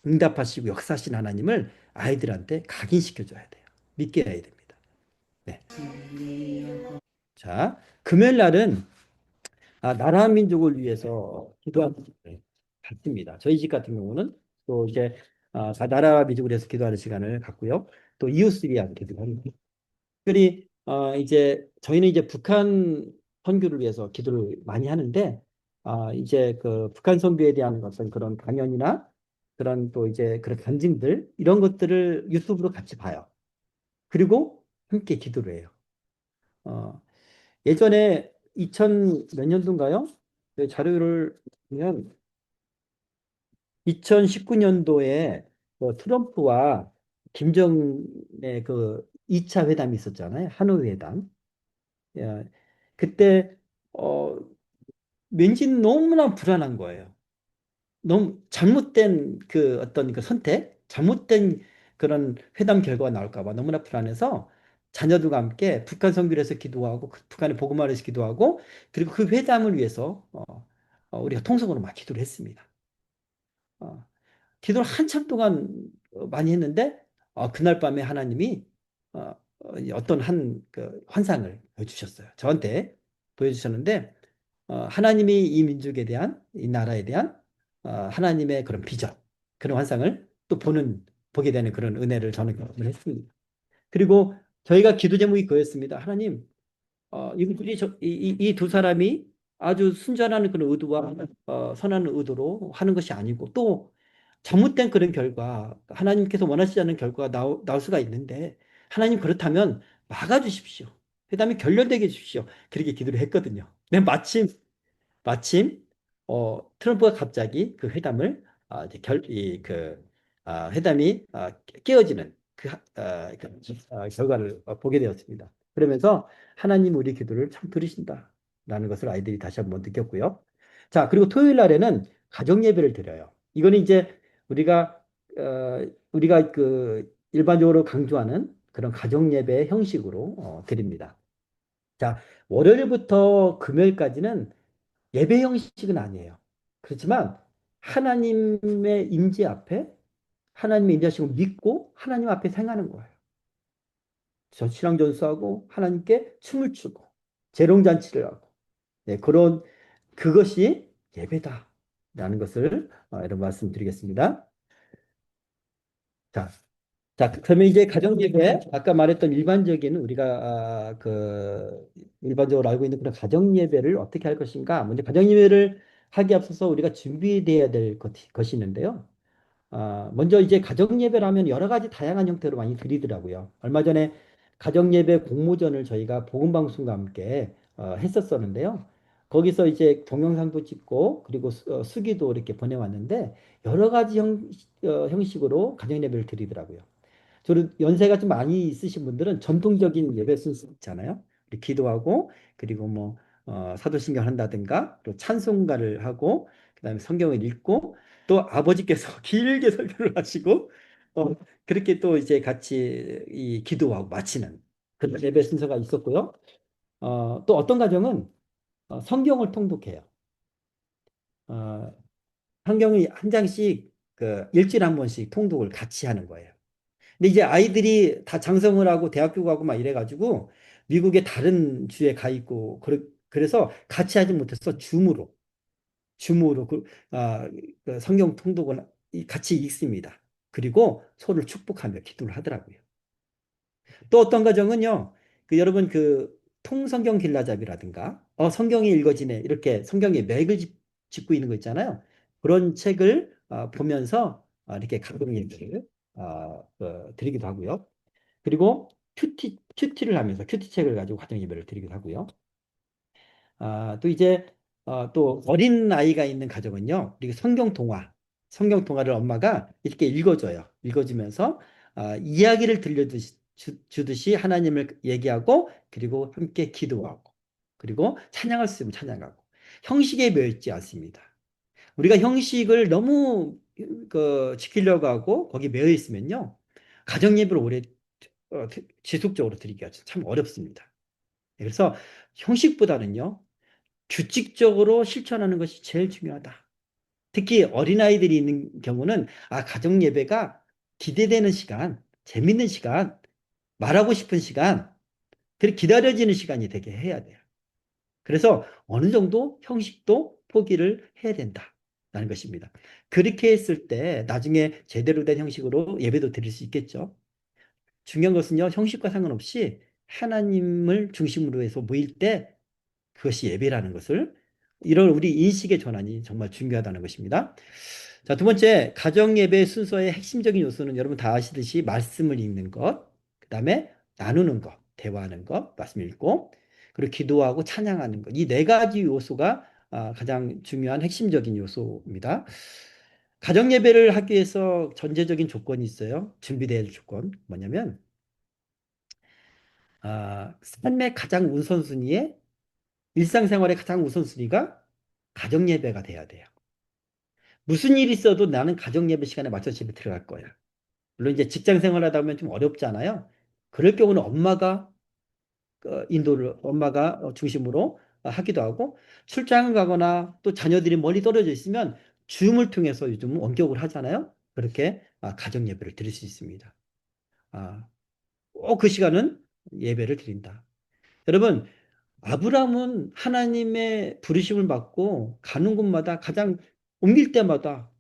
응답하시고 역사하신 하나님을 아이들한테 각인시켜줘야 돼요. 믿게 해야 됩니다. 네. 자, 금요일 날은 나라 민족을 위해서 기도하는 시간을 갖습니다. 저희 집 같은 경우는 또 이제 나라 민족을 위해서 기도하는 시간을 갖고요. 또 이웃을 위한 기도하는. 특별히 이제 저희는 이제 북한 선교를 위해서 기도를 많이 하는데 이제 그 북한 선교에 대한 어떤 그런 강연이나 그런 또 이제 그런 간증들 이런 것들을 유튜브로 같이 봐요. 그리고 함께 기도를 해요. 어, 예전에 2000 몇 년도인가요? 그 자료를 보면 2019년도에 트럼프와 김정은의 그 2차 회담이 있었잖아요. 하노이 회담. 예, 그때 어, 왠지 너무나 불안한 거예요. 너무 잘못된 그 어떤 그 선택, 잘못된 그런 회담 결과가 나올까 봐 너무나 불안해서 자녀들과 함께 북한 선교를 해서 기도하고 북한에 복음화를 해서 기도하고 그리고 그 회담을 위해서 우리가 통성으로 막 기도를 했습니다. 어, 기도를 한참 동안 많이 했는데 그날 밤에 하나님이 어떤 그 환상을 보여주셨어요. 저한테 보여주셨는데 하나님이 이 민족에 대한 이 나라에 대한 하나님의 그런 비전 그런 환상을 또 보게 되는 그런 은혜를 저는 경험을 했습니다. 그리고 저희가 기도 제목이 그였습니다. 하나님 이분들이 이 두 사람이 아주 순전한 그런 의도와 선한 의도로 하는 것이 아니고 또 잘못된 그런 결과 하나님께서 원하시지 않는 결과가 나올 수가 있는데 하나님 그렇다면 막아주십시오. 회담이 결렬되게 해주십시오. 그렇게 기도를 했거든요. 근데 마침 트럼프가 갑자기 그 회담을 이제 회담이 깨어지는 결과를 보게 되었습니다. 그러면서 하나님 우리 기도를 참 들으신다라는 것을 아이들이 다시 한번 느꼈고요. 자, 그리고 토요일 날에는 가정 예배를 드려요. 이거는 이제 우리가 우리가 그 일반적으로 강조하는 그런 가정 예배 형식으로 드립니다. 자, 월요일부터 금요일까지는 예배 형식은 아니에요. 그렇지만 하나님의 임재 앞에 하나님의 인자심을 믿고 하나님 앞에 생하는 거예요. 저 신앙전수하고 하나님께 춤을 추고 재롱잔치를 하고 그런 그것이 예배다라는 것을 여러분 말씀드리겠습니다. 자, 그러면 이제 가정 예배 아까 말했던 일반적인 우리가 일반적으로 알고 있는 그런 가정 예배를 어떻게 할 것인가? 먼저 가정 예배를 하기 앞서서 우리가 준비되어야 될 것이 있는데요. 먼저 이제 가정 예배라면 여러 가지 다양한 형태로 많이 드리더라고요. 얼마 전에 가정 예배 공모전을 저희가 복음 방송과 함께 했었었는데요. 거기서 이제 동영상도 찍고 그리고 수기도 이렇게 보내왔는데 여러 가지 형식으로 가정 예배를 드리더라고요. 저는 연세가 좀 많이 있으신 분들은 전통적인 예배 순서 있잖아요. 우리 기도하고 그리고 뭐 사도신경 한다든가 또 찬송가를 하고 그다음에 성경을 읽고 또 아버지께서 길게 설교를 하시고 어, 그렇게 또 이제 같이 이 기도하고 마치는 그런 예배 순서가 있었고요. 또 어떤 가정은 성경을 통독해요. 어, 성경이 한 장씩 그 일주일에 한 번씩 통독을 같이 하는 거예요. 근데 이제 아이들이 다 장성을 하고 대학교 가고 막 이래가지고 미국의 다른 주에 가 있고 그래서 같이 하지 못해서 줌으로 그 성경 통독을 같이 읽습니다. 그리고 서로를 축복하며 기도를 하더라고요. 또 어떤 가정은요, 여러분 그 통성경 길라잡이라든가 성경이 읽어지네 이렇게 성경에 맥을 짚고 있는 거 있잖아요. 그런 책을 보면서 이렇게 가정 예배를 드리기도 하고요. 그리고 큐티를 하면서 큐티책을 가지고 가정 예배를 드리기도 하고요. 또 이제 또 어린 아이가 있는 가정은요. 그리고 성경 동화를 엄마가 이렇게 읽어줘요. 읽어주면서 이야기를 주듯이 하나님을 얘기하고 그리고 함께 기도하고 그리고 찬양할 수 있으면 찬양하고 형식에 매여 있지 않습니다. 우리가 형식을 너무 지키려고 하고 거기 매여 있으면요. 가정 예배를 오래 지속적으로 드리기가 참 어렵습니다. 그래서 형식보다는요, 규칙적으로 실천하는 것이 제일 중요하다. 특히 어린아이들이 있는 경우는 가정 예배가 기대되는 시간, 재밌는 시간, 말하고 싶은 시간, 그렇게 기다려지는 시간이 되게 해야 돼요. 그래서 어느 정도 형식도 포기를 해야 된다라는 것입니다. 그렇게 했을 때 나중에 제대로 된 형식으로 예배도 드릴 수 있겠죠. 중요한 것은요, 형식과 상관없이 하나님을 중심으로 해서 모일 때 그것이 예배라는 것을, 이런 우리 인식의 전환이 정말 중요하다는 것입니다. 자, 두 번째, 가정 예배 순서의 핵심적인 요소는 여러분 다 아시듯이 말씀을 읽는 것, 그 다음에 나누는 것, 대화하는 것, 말씀 읽고, 그리고 기도하고 찬양하는 것. 이 네 가지 요소가 가장 중요한 핵심적인 요소입니다. 가정 예배를 하기 위해서 전제적인 조건이 있어요. 준비될 조건. 뭐냐면, 삶의 가장 우선순위에, 일상생활의 가장 우선순위가 가정 예배가 돼야 돼요. 무슨 일이 있어도 나는 가정 예배 시간에 맞춰 집에 들어갈 거야. 물론 이제 직장 생활하다 보면 좀 어렵잖아요. 그럴 경우는 엄마가 중심으로 하기도 하고, 출장을 가거나 또 자녀들이 멀리 떨어져 있으면 줌을 통해서 요즘 원격을 하잖아요. 그렇게 가정 예배를 드릴 수 있습니다. 꼭 그 시간은 예배를 드린다. 여러분, 아브라함은 하나님의 부르심을 받고 가는 곳마다 옮길 때마다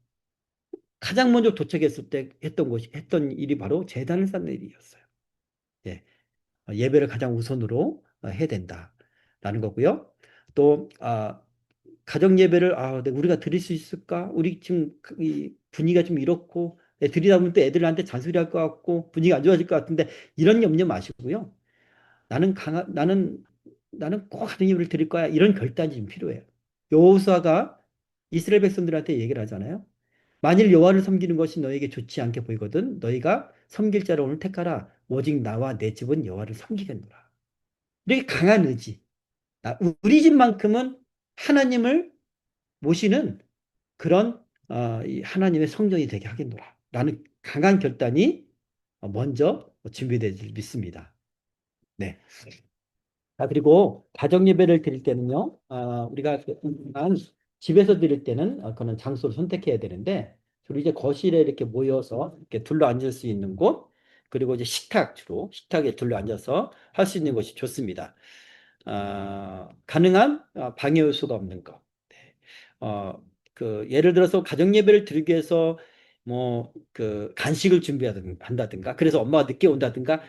가장 먼저 도착했을 때 했던 일이 바로 제단을 쌓는 일이었어요. 예, 예배를 가장 우선으로 해야 된다라는 거고요. 또 가정 예배를 우리가 드릴 수 있을까? 우리 지금 이 분위기가 좀 이렇고, 드리다 보면 또 애들한테 잔소리할 것 같고 분위기가 안 좋아질 것 같은데, 이런 염려 마시고요. 나는 강하, 나는 나는 꼭 가정 예배를 드릴 거야. 이런 결단이 좀 필요해요. 여호수아가 이스라엘 백성들한테 얘기를 하잖아요. 만일 여호와를 섬기는 것이 너에게 좋지 않게 보이거든 너희가 섬길 자를 오늘 택하라. 오직 나와 내 집은 여호와를 섬기겠노라. 이렇게 강한 의지. 우리 집만큼은 하나님을 모시는 그런 이 하나님의 성전이 되게 하겠노라. 라는 강한 결단이 먼저 준비되지 믿습니다. 네. 그리고 가정 예배를 드릴 때는요, 우리가 일단 집에서 드릴 때는 그런 장소를 선택해야 되는데, 주로 이제 거실에 이렇게 모여서 이렇게 둘러 앉을 수 있는 곳, 그리고 이제 주로 식탁에 둘러 앉아서 할 수 있는 것이 좋습니다. 가능한 방해 요소가 없는 것. 네. 예를 들어서 가정 예배를 드리기 위해서 뭐 그 간식을 준비한다든가, 그래서 엄마가 늦게 온다든가,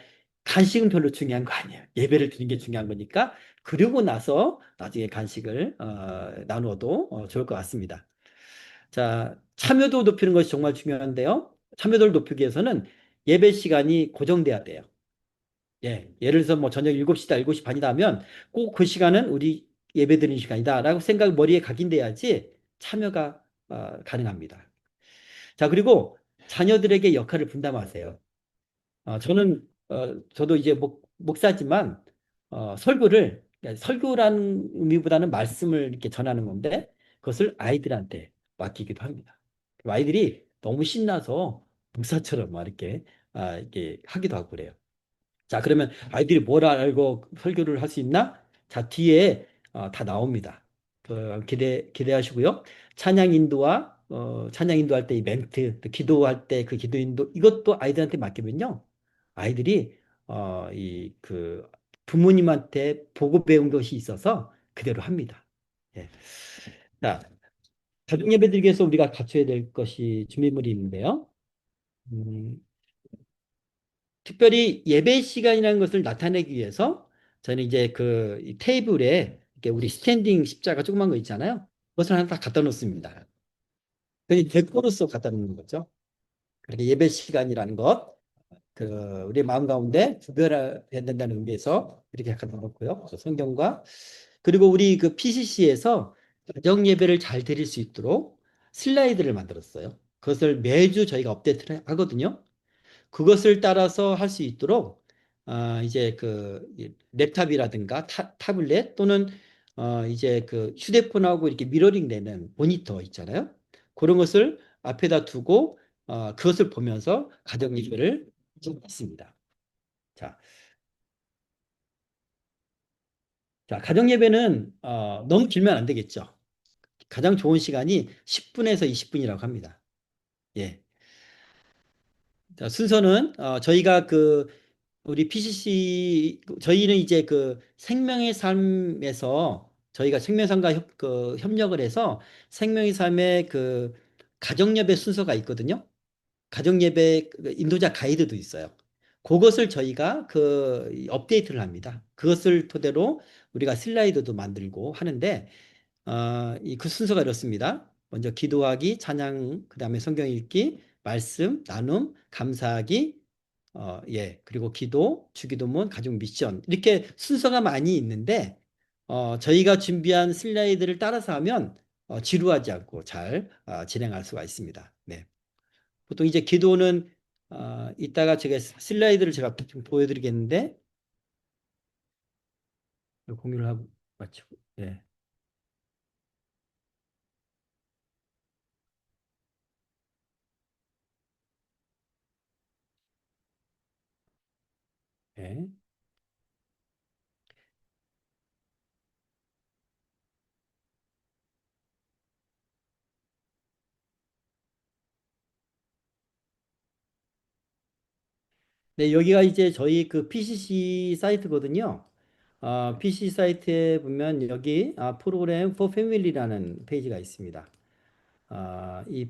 간식은 별로 중요한 거 아니에요. 예배를 드리는 게 중요한 거니까. 그리고 나서 나중에 간식을 나누어도 좋을 것 같습니다. 자, 참여도 높이는 것이 정말 중요한데요. 참여도를 높이기 위해서는 예배 시간이 고정돼야 돼요. 예를 들어서 뭐 저녁 7시다, 7시 반이다 하면 꼭 그 시간은 우리 예배 드리는 시간이다라고 생각이 머리에 각인돼야지 참여가 가능합니다. 자, 그리고 자녀들에게 역할을 분담하세요. 저도 이제 목사지만 그러니까 설교라는 의미보다는 말씀을 이렇게 전하는 건데, 그것을 아이들한테 맡기기도 합니다. 아이들이 너무 신나서 목사처럼 막 이렇게 하기도 하고 그래요. 자, 그러면 아이들이 뭘 알고 설교를 할 수 있나? 자, 뒤에 다 나옵니다. 기대하시고요. 찬양 인도할 때 이 멘트, 또 기도할 때 그 기도 인도, 이것도 아이들한테 맡기면요. 아이들이 부모님한테 보고 배운 것이 있어서 그대로 합니다. 예. 자, 가정 예배 드리기 위해서 우리가 갖춰야 될 것이 준비물이 있는데요. 음, 특별히 예배 시간이라는 것을 나타내기 위해서 저는 이제 이 테이블에 이렇게 우리 스탠딩 십자가 조그만 거 있잖아요. 그것을 하나 딱 갖다 놓습니다. 그게 데코로서 갖다 놓는 거죠. 그렇게 예배 시간이라는 것, 우리 마음 가운데 구별해야 된다는 의미에서 이렇게 갖다 놓고요. 그래서 성경과, 그리고 우리 PCC에서 가정 예배를 잘 드릴 수 있도록 슬라이드를 만들었어요. 그것을 매주 저희가 업데이트를 하거든요. 그것을 따라서 할 수 있도록 이제 이 랩탑이라든가 타블렛 또는 이제 휴대폰하고 이렇게 미러링 되는 모니터 있잖아요. 그런 것을 앞에다 두고 그것을 보면서 가정 예배를 좀 있습니다. 자, 가정 예배는 너무 길면 안 되겠죠. 가장 좋은 시간이 10분에서 20분이라고 합니다. 예. 자, 순서는 저희가 우리 PCC 저희는 이제 생명의 삶에서 저희가 생명의 삶과 협력을 해서 생명의 삶의 가정 예배 순서가 있거든요. 가정 예배 인도자 가이드도 있어요. 그것을 저희가 업데이트를 합니다. 그것을 토대로 우리가 슬라이드도 만들고 하는데 그 순서가 이렇습니다. 먼저 기도하기, 찬양, 그다음에 성경 읽기, 말씀, 나눔, 감사하기, 예, 그리고 기도, 주기도문, 가족 미션 이렇게 순서가 많이 있는데 저희가 준비한 슬라이드를 따라서 하면 지루하지 않고 잘 진행할 수가 있습니다. 네. 보통 이제 기도는 이따가 제가 슬라이드를 제가 좀 보여드리겠는데 공유를 하고 마치고 예. 예. 네, 여기가 이제 저희 PCC 사이트거든요. PC 사이트에 보면 여기 프로그램 for family라는 페이지가 있습니다. 이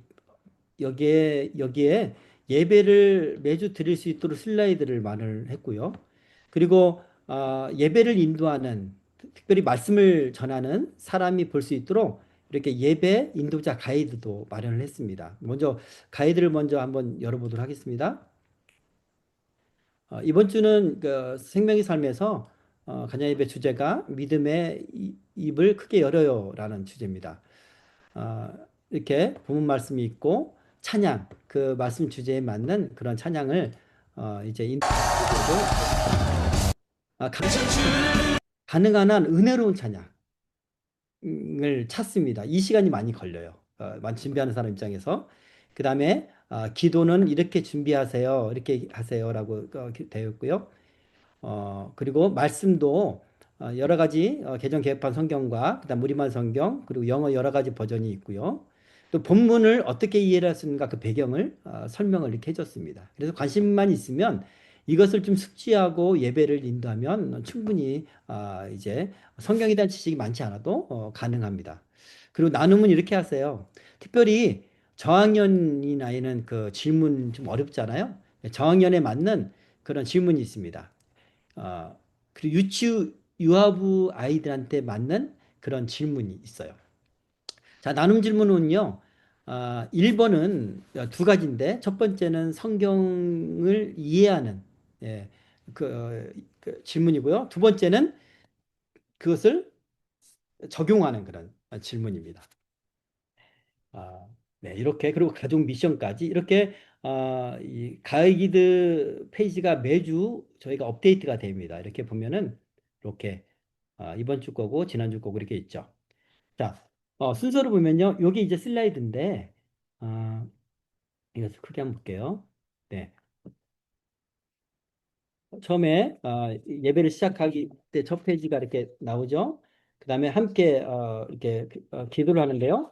여기에 예배를 매주 드릴 수 있도록 슬라이드를 마련했고요. 그리고 예배를 인도하는 특별히 말씀을 전하는 사람이 볼 수 있도록 이렇게 예배 인도자 가이드도 마련을 했습니다. 먼저 가이드를 먼저 한번 열어보도록 하겠습니다. 이번 주는 생명의 삶에서 가정 예배 주제가 믿음의 입을 크게 열어요라는 주제입니다. 이렇게 본문 말씀이 있고 찬양 그 말씀 주제에 맞는 그런 찬양을 이제 가능한 한 은혜로운 찬양을 찾습니다. 이 시간이 많이 걸려요. 많이 준비하는 사람 입장에서. 그 다음에 기도는 이렇게 준비하세요. 이렇게 하세요라고 되어 있고요. 그리고 말씀도 여러 가지 개정 개혁판 성경과 그다음 우리말 성경 그리고 영어 여러 가지 버전이 있고요. 또 본문을 어떻게 이해를 할 수 있는가 그 배경을 설명을 이렇게 해줬습니다. 그래서 관심만 있으면 이것을 좀 숙지하고 예배를 인도하면 충분히 이제 성경에 대한 지식이 많지 않아도 가능합니다. 그리고 나눔은 이렇게 하세요. 특별히 저학년인 아이는 질문 좀 어렵잖아요. 저학년에 맞는 그런 질문이 있습니다. 그리고 유아부 아이들한테 맞는 그런 질문이 있어요. 자, 나눔 질문은요. 1번은 두 가지인데 첫 번째는 성경을 이해하는 예, 질문이고요. 두 번째는 그것을 적용하는 그런 질문입니다. 네, 이렇게 그리고 가족 미션까지 이렇게 이 가이드 페이지가 매주 저희가 업데이트가 됩니다. 이렇게 보면은 이렇게 이번 주 거고 지난주 거고 이렇게 있죠. 자, 순서를 보면요. 여기 이제 슬라이드인데 이것을 크게 한번 볼게요. 네. 처음에 예배를 시작하기 때 첫 페이지가 이렇게 나오죠. 그 다음에 함께 이렇게 기도를 하는데요.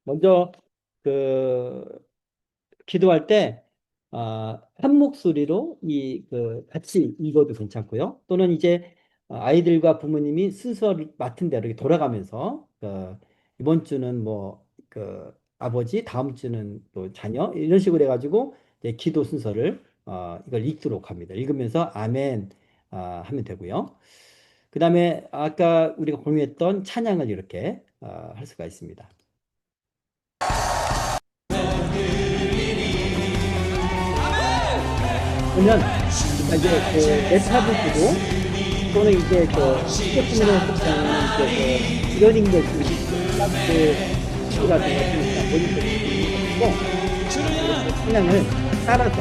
먼저 그 기도할 때 한 목소리로 같이 읽어도 괜찮고요. 또는 이제 아이들과 부모님이 순서를 맡은 대로 이렇게 돌아가면서 이번 주는 뭐 아버지, 다음 주는 또 자녀 이런 식으로 해가지고 이제 기도 순서를 이걸 읽도록 합니다. 읽으면서 아멘 하면 되고요. 그 다음에 아까 우리가 공유했던 찬양을 이렇게 할 수가 있습니다. 그러면 이제 랩탑을 주고 또는 이제 스포츠맨에 속하는 이런 인격이 친구가 되었으니까 모니터 주고 그냥을 따라서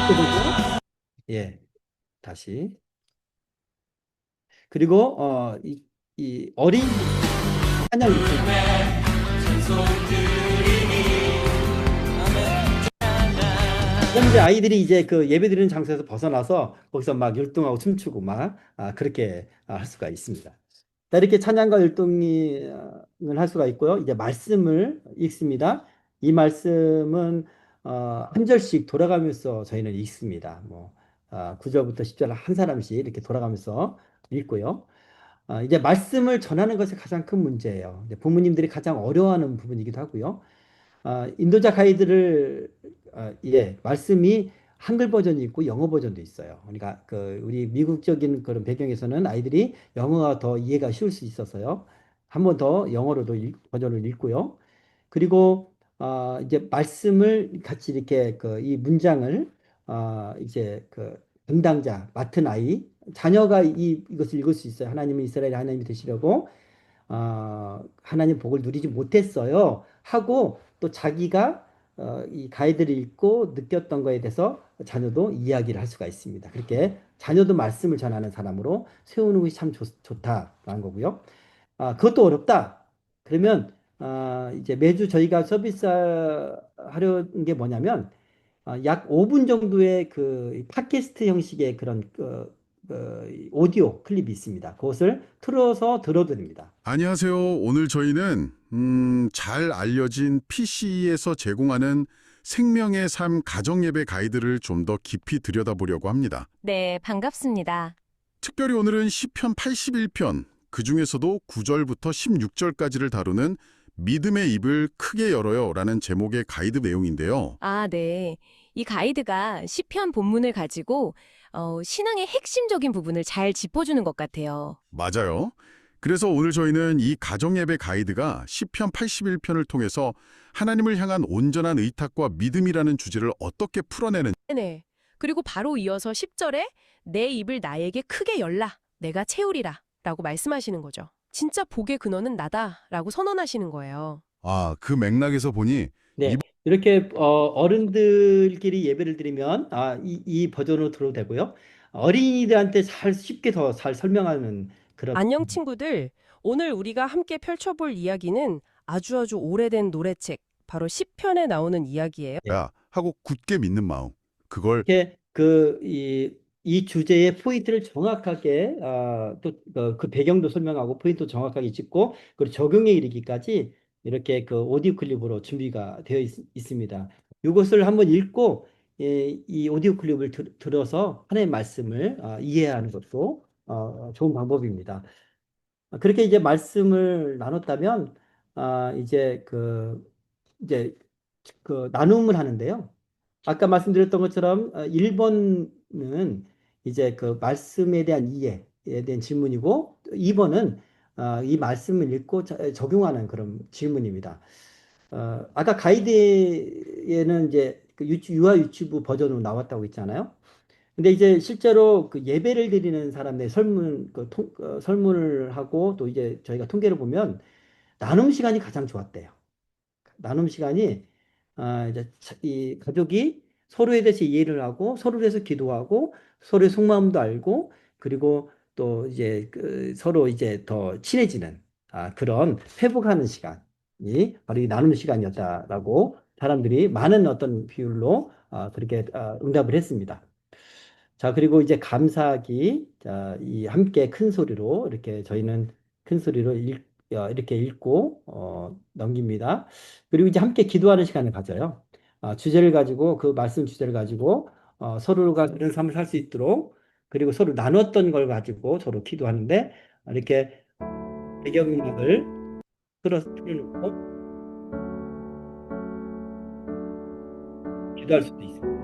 그리고 예 다시 그리고 이 어린 찬양 그럼 이제 아이들이 이제 그 예배드리는 장소에서 벗어나서 거기서 막 율동하고 춤추고 막 그렇게 할 수가 있습니다. 자, 이렇게 찬양과 율동을 할 수가 있고요. 이제 말씀을 읽습니다. 이 말씀은 한 절씩 돌아가면서 저희는 읽습니다. 뭐 9절부터 10절 한 사람씩 이렇게 돌아가면서 읽고요. 이제 말씀을 전하는 것이 가장 큰 문제예요. 이제 부모님들이 가장 어려워하는 부분이기도 하고요. 인도자 가이드를 예, 말씀이 한글 버전이 있고 영어 버전도 있어요. 그러니까 그 우리 미국적인 그런 배경에서는 아이들이 영어가 더 이해가 쉬울 수 있어서요. 한 번 더 영어로도 버전을 읽고요. 그리고 이제 말씀을 같이 이렇게 그 이 문장을 이제 그 담당자 맡은 아이 자녀가 이것을 읽을 수 있어요. 하나님은 이스라엘의 하나님이 되시려고 하나님 복을 누리지 못했어요. 하고 또 자기가 이 가이드를 읽고 느꼈던 거에 대해서 자녀도 이야기를 할 수가 있습니다. 그렇게 자녀도 말씀을 전하는 사람으로 세우는 것이 참 좋다라는 거고요. 그것도 어렵다. 그러면 이제 매주 저희가 서비스 하려는 게 뭐냐면 약 5분 정도의 그 팟캐스트 형식의 그런 오디오 클립이 있습니다. 그것을 틀어서 들어드립니다. 안녕하세요. 오늘 저희는 잘 알려진 PC에서 제공하는 생명의 삶 가정예배 가이드를 좀 더 깊이 들여다보려고 합니다. 네, 반갑습니다. 특별히 오늘은 시편 81편, 그중에서도 9절부터 16절까지를 다루는 믿음의 입을 크게 열어요 라는 제목의 가이드 내용인데요. 아, 네. 이 가이드가 시편 본문을 가지고 신앙의 핵심적인 부분을 잘 짚어주는 것 같아요. 맞아요. 그래서 오늘 저희는 이 가정예배 가이드가 시편 81편을 통해서 하나님을 향한 온전한 의탁과 믿음이라는 주제를 어떻게 풀어내는 네. 그리고 바로 이어서 10절에 내 입을 나에게 크게 열라. 내가 채우리라. 라고 말씀하시는 거죠. 진짜 복의 근원은 나다. 라고 선언하시는 거예요. 그 맥락에서 보니 네, 이렇게 어른들끼리 예배를 드리면 이 버전으로 들어도 되고요. 어린이들한테 잘 쉽게 더 잘 설명하는 그런 안녕 친구들, 오늘 우리가 함께 펼쳐볼 이야기는 아주 오래된 노래책, 바로 시편에 나오는 이야기예요. 예, 야 하고 굳게 믿는 마음. 그걸 이렇게 이 주제의 포인트를 정확하게 또 그 배경도 설명하고 포인트 정확하게 짚고 그리고 적용에 이르기까지 이렇게 그 오디오 클립으로 준비가 되어 습니다. 이것을 한번 읽고 이 오디오 클립을 들어서 하나님의 말씀을 이해하는 것도 좋은 방법입니다. 그렇게 이제 말씀을 나눴다면 이제 이제 그 나눔을 하는데요. 아까 말씀드렸던 것처럼 1번은 이제 그 말씀에 대한 이해에 대한 질문이고 2번은 이 말씀을 읽고 적용하는 그런 질문입니다. 아까 가이드에는 이제 그 유아 유튜브 버전으로 나왔다고 했잖아요. 근데 이제 실제로 그 예배를 드리는 사람의 설문을 하고 또 이제 저희가 통계를 보면 나눔 시간이 가장 좋았대요. 나눔 시간이 이제 이 가족이 서로에 대해서 이해를 하고 서로에 대해서 기도하고 서로의 속마음도 알고 그리고 또 이제 서로 이제 더 친해지는 그런 회복하는 시간이 바로 이 나눔 시간이었다라고 사람들이 많은 어떤 비율로 그렇게 응답을 했습니다. 자, 그리고 이제 감사하기, 자, 이 함께 큰 소리로 이렇게 저희는 큰 소리로 이렇게 읽고 넘깁니다. 그리고 이제 함께 기도하는 시간을 가져요. 주제를 가지고 그 말씀 주제를 가지고 서로가 그런 삶을 살 수 있도록 그리고 서로 나눴던 걸 가지고 서로 기도하는데 이렇게 배경음악을 틀어놓고 기도할 수도 있어요.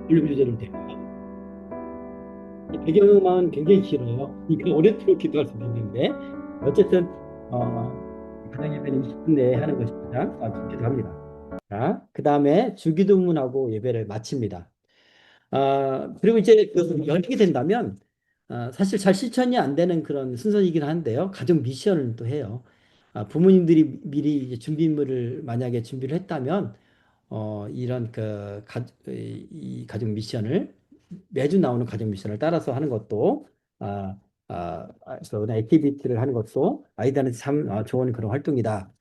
볼륨 조절은 되고요. 배경음악은 굉장히 길어요. 이거 오래 틀어 할 수도 있는데 어쨌든 가정 예배는 20분 내에 하는 것이 가장 좋기도 합니다. 자, 그 다음에 주기도문하고 예배를 마칩니다. 그리고 이제 그 열리게 된다면 사실 잘 실천이 안 되는 그런 순서이긴 한데요. 가정 미션을 또 해요. 부모님들이 미리 이제 준비물을 만약에 준비를 했다면 이런 이 가정 미션을 매주 나오는 가정 미션을 따라서 하는 것도 그런 액티비티를 하는 것도 아이들한테 참 좋은 그런 활동이다.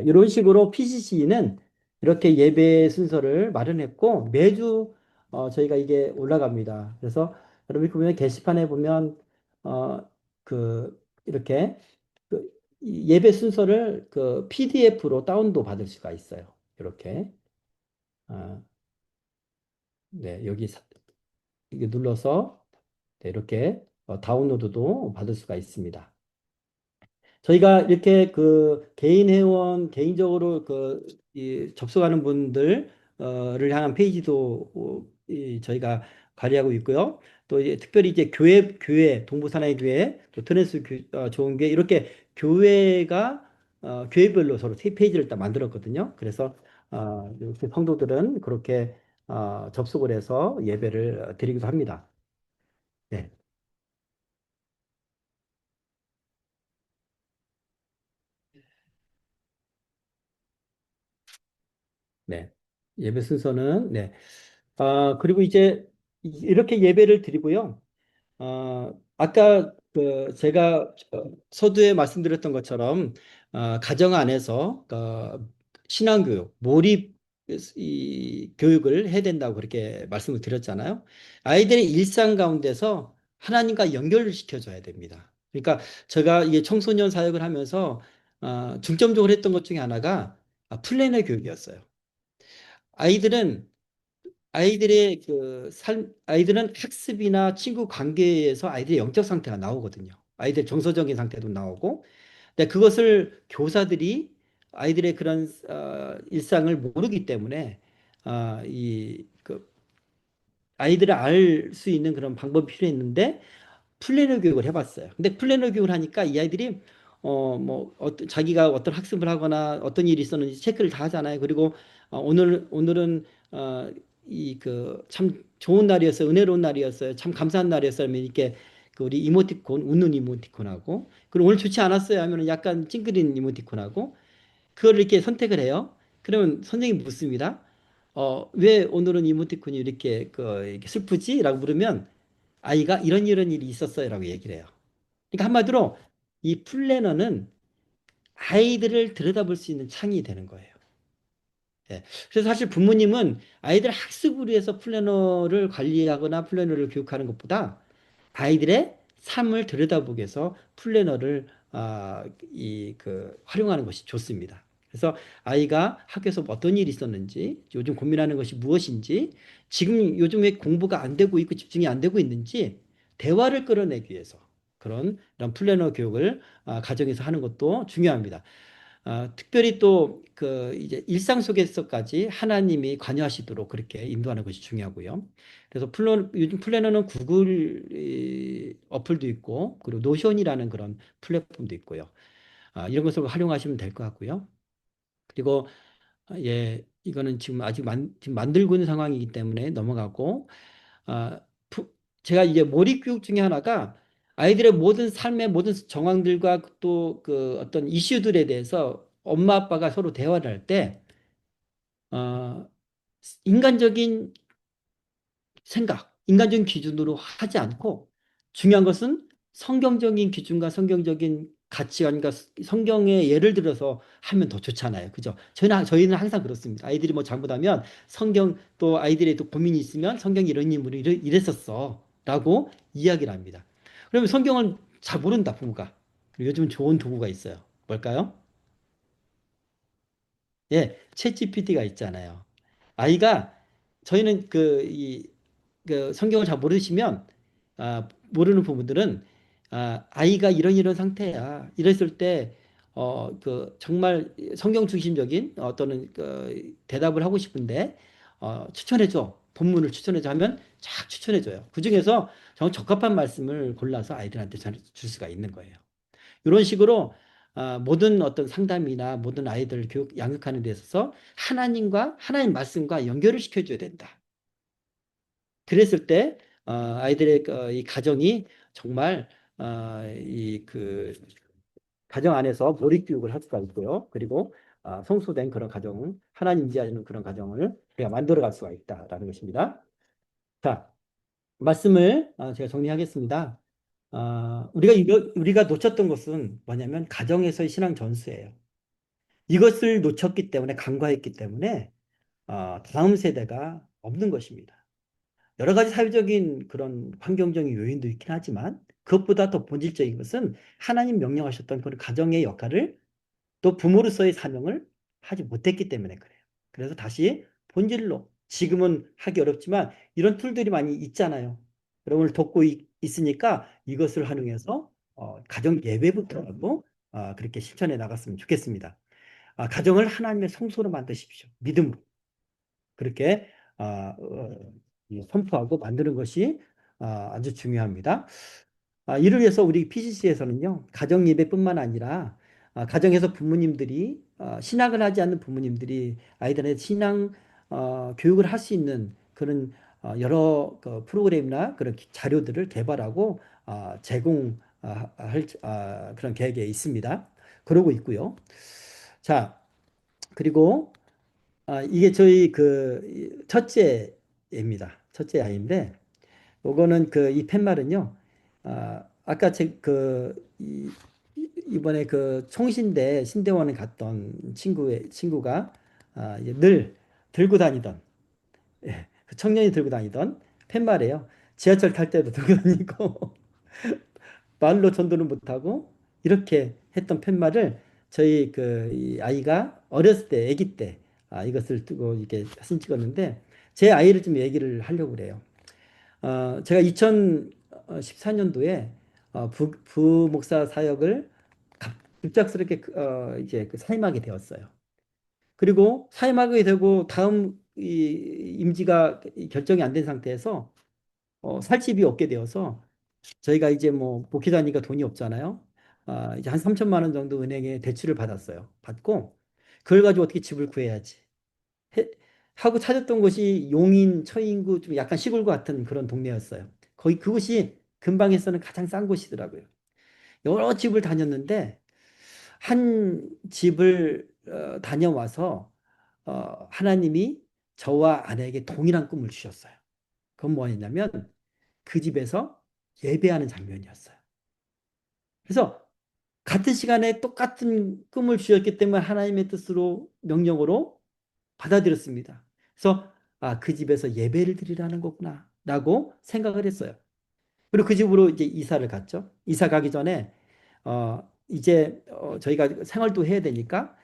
이런 식으로 PCC는 이렇게 예배 순서를 마련했고 매주 저희가 이게 올라갑니다. 그래서 여러분이 보면 게시판에 보면 이렇게 이 예배 순서를 그 PDF로 다운도 받을 수가 있어요. 이렇게 아, 네, 이게 눌러서 네, 이렇게 다운로드도 받을 수가 있습니다. 저희가 이렇게 그 개인 회원 개인적으로 이 접속하는 분들을 향한 페이지도 저희가 관리하고 있고요. 또 이제 특별히 이제 교회 동부사나이 교회 또 트랜스 좋은 교회 이렇게 교회별로 서로 세 페이지를 딱 만들었거든요. 그래서 이렇게 성도들은 그렇게 접속을 해서 예배를 드리기도 합니다. 네. 네. 예배 순서는 네. 그리고 이제 이렇게 예배를 드리고요. 아까 제가 서두에 말씀드렸던 것처럼 가정 안에서 신앙교육, 몰입 이 교육을 해야 된다고 그렇게 말씀을 드렸잖아요. 아이들의 일상 가운데서 하나님과 연결을 시켜줘야 됩니다. 그러니까 제가 이게 청소년 사역을 하면서 중점적으로 했던 것 중에 하나가 플래너 교육이었어요. 아이들은 아이들은 학습이나 친구 관계에서 아이들의 영적 상태가 나오거든요. 아이들 정서적인 상태도 나오고. 근데 그것을 교사들이 아이들의 그런 일상을 모르기 때문에 아이들을 알 수 있는 그런 방법이 필요했는데 플래너 교육을 해봤어요. 근데 플래너 교육을 하니까 이 아이들이 자기가 어떤 학습을 하거나 어떤 일이 있었는지 체크를 다 하잖아요. 그리고 오늘은 이 참 좋은 날이었어요. 은혜로운 날이었어요. 참 감사한 날이었어요. 하면 이렇게 우리 이모티콘 웃는 이모티콘하고 그리고 오늘 좋지 않았어요 하면은 약간 찡그린 이모티콘하고 그걸 이렇게 선택을 해요. 그러면 선생님이 묻습니다. 왜 오늘은 이모티콘이 이렇게 슬프지? 라고 물으면 아이가 이런 일이 있었어요. 라고 얘기를 해요. 그러니까 한마디로 이 플래너는 아이들을 들여다볼 수 있는 창이 되는 거예요. 예. 그래서 사실 부모님은 아이들 학습을 위해서 플래너를 관리하거나 플래너를 교육하는 것보다 아이들의 삶을 들여다보기 위해서 플래너를 활용하는 것이 좋습니다. 그래서 아이가 학교에서 어떤 일이 있었는지, 요즘 고민하는 것이 무엇인지, 지금 요즘에 공부가 안 되고 있고 집중이 안 되고 있는지 대화를 끌어내기 위해서 이런 플래너 교육을 가정에서 하는 것도 중요합니다. 특별히 또 이제 일상 속에서까지 하나님이 관여하시도록 그렇게 인도하는 것이 중요하고요. 그래서 요즘 플래너는 구글 어플도 있고 그리고 노션이라는 그런 플랫폼도 있고요. 이런 것을 활용하시면 될 것 같고요. 그리고 예, 이거는 지금 아직 지금 만들고 있는 상황이기 때문에 넘어가고 아, 푸- 제가 이제 몰입 교육 중에 하나가 아이들의 모든 삶의 모든 정황들과 또 어떤 이슈들에 대해서 엄마 아빠가 서로 대화를 할 때, 어, 인간적인 생각, 인간적인 기준으로 하지 않고 중요한 것은 성경적인 기준과 성경적인 가치관과 성경의 예를 들어서 하면 더 좋잖아요. 그죠? 저희는 항상 그렇습니다. 아이들이 뭐 잘못하면 성경 또 아이들의 또 고민이 있으면 성경이 이런 인물이 이랬었어. 라고 이야기를 합니다. 그러면 성경을 잘 모른다, 부모가. 요즘 좋은 도구가 있어요. 뭘까요? 예, 챗 GPT가 있잖아요. 아이가 저희는 성경을 잘 모르시면 모르는 부분들은 아이가 이런 상태야. 이랬을 때 정말 성경 중심적인 어떤 대답을 하고 싶은데 추천해줘. 본문을 추천해줘 하면 쫙 추천해줘요. 그중에서 정말 적합한 말씀을 골라서 아이들한테 줄 수가 있는 거예요. 이런 식으로 모든 어떤 상담이나 모든 아이들 교육 양육하는 데 있어서 하나님 말씀과 연결을 시켜줘야 된다. 그랬을 때 아이들의 이 가정이 정말 이 가정 안에서 몰입 교육을 할 수가 있고요. 그리고 성수된 그런 가정, 하나님 인지하는 그런 가정을 우리가 만들어갈 수가 있다라는 것입니다. 자, 말씀을 제가 정리하겠습니다. 우리가 놓쳤던 것은 뭐냐면 가정에서의 신앙 전수예요. 이것을 놓쳤기 때문에, 간과했기 때문에 다음 세대가 없는 것입니다. 여러 가지 사회적인 그런 환경적인 요인도 있긴 하지만 그것보다 더 본질적인 것은 하나님 명령하셨던 그런 가정의 역할을, 또 부모로서의 사명을 하지 못했기 때문에 그래요. 그래서 다시 본질로, 지금은 하기 어렵지만 이런 툴들이 많이 있잖아요. 여러분을 돕고 있으니까 이것을 활용해서 가정 예배부터 하고 그렇게 실천해 나갔으면 좋겠습니다. 가정을 하나님의 성소로 만드십시오. 믿음으로. 그렇게 선포하고 만드는 것이 아주 중요합니다. 이를 위해서 우리 PCC에서는요, 가정 예배뿐만 아니라 가정에서 부모님들이 신학을 하지 않는 부모님들이 아이들의 신앙 교육을 할 수 있는 그런 여러 그 프로그램이나 그런 자료들을 개발하고 제공할 그런 계획에 있습니다. 그러고 있고요. 자, 그리고 이게 저희 그 첫째입니다. 첫째 아이인데, 요거는 그 이 팻말은요. 아까 이번에 그 총신대 신대원에 갔던 친구가 이제 늘 들고 다니던, 그 청년이 들고 다니던 팻말이에요. 지하철 탈 때도 들고 다니고 말로 전도는 못하고 이렇게 했던 팻말을 저희 이 아이가 어렸을 때, 아기 때 이것을 뜨고 이렇게 사진 찍었는데, 제 아이를 좀 얘기를 하려고 그래요. 제가 2014년도에 부목사 사역을 급작스럽게 이제 사임하게 되었어요. 그리고 사임하게 되고 다음 임기가 결정이 안 된 상태에서 살 집이 없게 되어서, 저희가 이제 뭐 목회자니까 돈이 없잖아요. 이제 한 3천만 원 정도 은행에 대출을 받았어요. 받고 그걸 가지고 어떻게 집을 구해야지 해- 하고 찾았던 곳이 용인, 처인구 좀 약간 시골 같은 그런 동네였어요. 거기 그곳이 근방에서는 가장 싼 곳이더라고요. 여러 집을 다녔는데 한 집을 다녀와서 하나님이 저와 아내에게 동일한 꿈을 주셨어요. 그건 뭐였냐면 그 집에서 예배하는 장면이었어요. 그래서 같은 시간에 똑같은 꿈을 주셨기 때문에 하나님의 뜻으로, 명령으로 받아들였습니다. 그래서 그 집에서 예배를 드리라는 거구나 라고 생각을 했어요. 그리고 그 집으로 이제 이사를 갔죠. 이사 가기 전에 이제 저희가 생활도 해야 되니까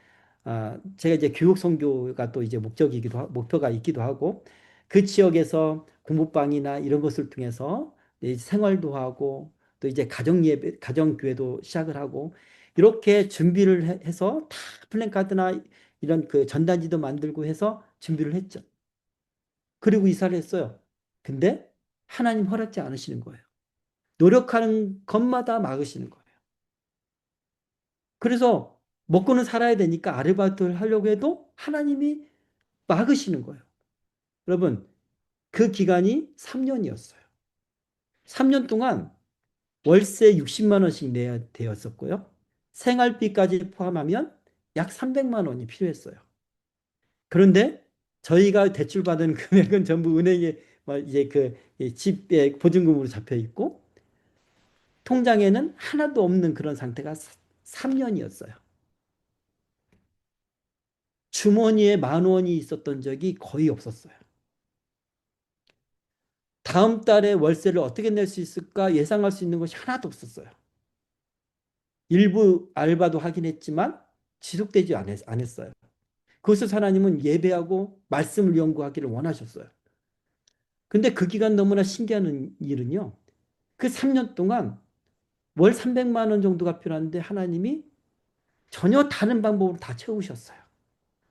제가 이제 교육 선교가 또 이제 목표가 있기도 하고, 그 지역에서 공부방이나 이런 것을 통해서 이제 생활도 하고, 또 이제 가정 예배, 가정 교회도 시작을 하고, 이렇게 준비를 해서 다 플랜카드나 이런 그 전단지도 만들고 해서 준비를 했죠. 그리고 이사를 했어요. 근데 하나님 허락지 않으시는 거예요. 노력하는 것마다 막으시는 거예요. 그래서 먹고는 살아야 되니까 아르바이트를 하려고 해도 하나님이 막으시는 거예요. 여러분, 그 기간이 3년이었어요. 3년 동안 월세 60만 원씩 내야 되었었고요. 생활비까지 포함하면 약 300만 원이 필요했어요. 그런데 저희가 대출받은 금액은 전부 은행에 이제 그 집에 보증금으로 잡혀 있고, 통장에는 하나도 없는 그런 상태가 3년이었어요. 주머니에 10,000원이 있었던 적이 거의 없었어요. 다음 달에 월세를 어떻게 낼 수 있을까 예상할 수 있는 것이 하나도 없었어요. 일부 알바도 하긴 했지만 지속되지 않았어요. 그것을 하나님은 예배하고 말씀을 연구하기를 원하셨어요. 근데 그 기간 너무나 신기한 일은요, 그 3년 동안 월 300만 원 정도가 필요한데 하나님이 전혀 다른 방법으로 다 채우셨어요.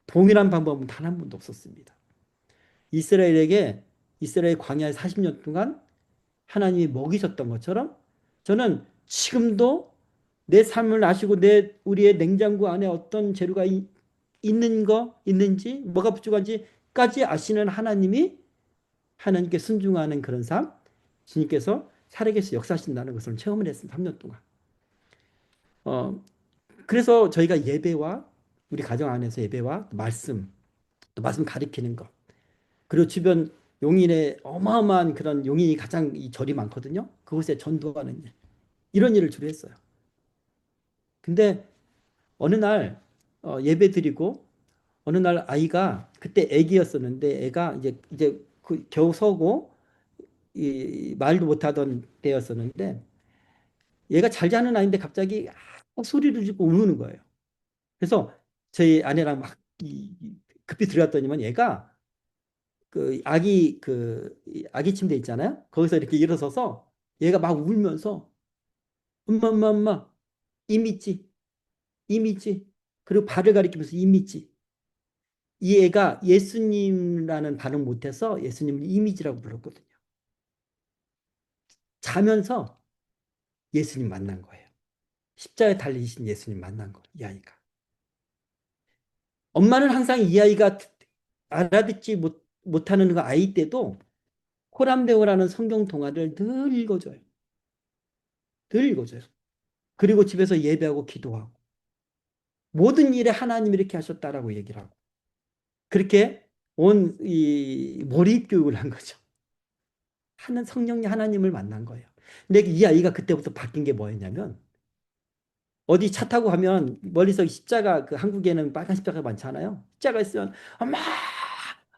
동일한 방법은 단 한 번도 없었습니다. 이스라엘에게, 이스라엘 광야의 40년 동안 하나님이 먹이셨던 것처럼, 저는 지금도 내 삶을 아시고 우리의 냉장고 안에 어떤 재료가 있는지, 뭐가 부족한지까지 아시는 하나님이, 하나님께 순종하는 그런 삶, 주님께서 살아계셔 역사하신다는 것을 체험을 했습니다. 3년 동안. 어, 그래서 저희가 예배와, 우리 가정 안에서 예배와 말씀, 또 말씀 가리키는 것, 그리고 주변 용인에 어마어마한 그런, 용인이 가장 이 절이 많거든요. 그곳에 전도하는 일, 이런 일을 주로 했어요. 근데 어느 날 예배 드리고 어느 날 아이가 그때 애기였었는데 애가 이제 그 겨우 서고 이 말도 못하던 때였었는데 얘가 잘 자는 아이인데 갑자기 소리를 지르고 우는 거예요. 그래서 저희 아내랑 막 급히 들어갔더니만 얘가 이 아기 침대 있잖아요. 거기서 이렇게 일어서서 얘가 막 울면서 엄마 엄마 엄마 이미지 이미지 그리고 발을 가리키면서 이미지 이 애가 예수님이라는 발음 못해서 예수님을 이미지라고 불렀거든요. 자면서 예수님 만난 거예요. 십자가에 달리신 예수님 만난 거예요. 이 아이가. 엄마는 항상 이 아이가 알아듣지 못하는 그 아이 때도 코람데오라는 성경 동화를 늘 읽어줘요. 늘 읽어줘요. 그리고 집에서 예배하고 기도하고 모든 일에 하나님 이렇게 하셨다라고 얘기를 하고 그렇게 온 이 몰입 교육을 한 거죠. 하는 성령님 하나님을 만난 거예요. 근데 이 아이가 그때부터 바뀐 게 뭐였냐면 어디 차 타고 가면 멀리서 십자가 그 한국에는 빨간 십자가 많잖아요. 십자가 있으면 엄마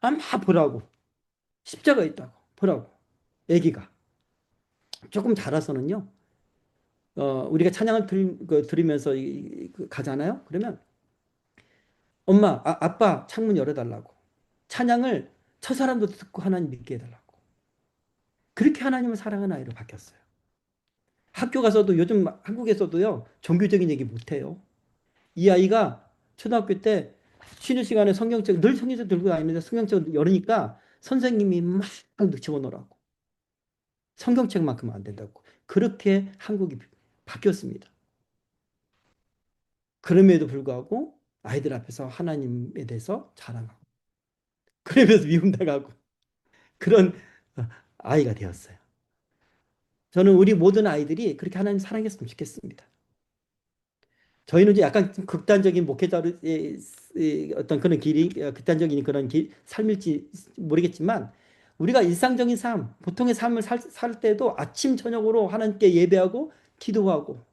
엄마 보라고 십자가 있다고 보라고 애기가 조금 자라서는요. 우리가 찬양을 들으면서 가잖아요. 그러면 엄마 아빠 창문 열어달라고 찬양을 저 사람도 듣고 하나님 믿게 해달라고 그렇게 하나님을 사랑하는 아이로 바뀌었어요. 학교 가서도 요즘 한국에서도요 종교적인 얘기 못해요. 이 아이가 초등학교 때 쉬는 시간에 성경책 늘 성경책 들고 다니는데 성경책 열으니까 선생님이 막 집어넣으라고 성경책만큼은 안 된다고 그렇게 한국이 바뀌었습니다. 그럼에도 불구하고 아이들 앞에서 하나님에 대해서 자랑하고 그러면서 미움당하고 그런 아이가 되었어요. 저는 우리 모든 아이들이 그렇게 하나님 사랑했으면 좋겠습니다. 저희는 이제 약간 좀 극단적인 목회자의 어떤 그런 길이 극단적인 그런 삶일지 모르겠지만 우리가 일상적인 삶, 보통의 삶을 살 때도 아침 저녁으로 하나님께 예배하고 기도하고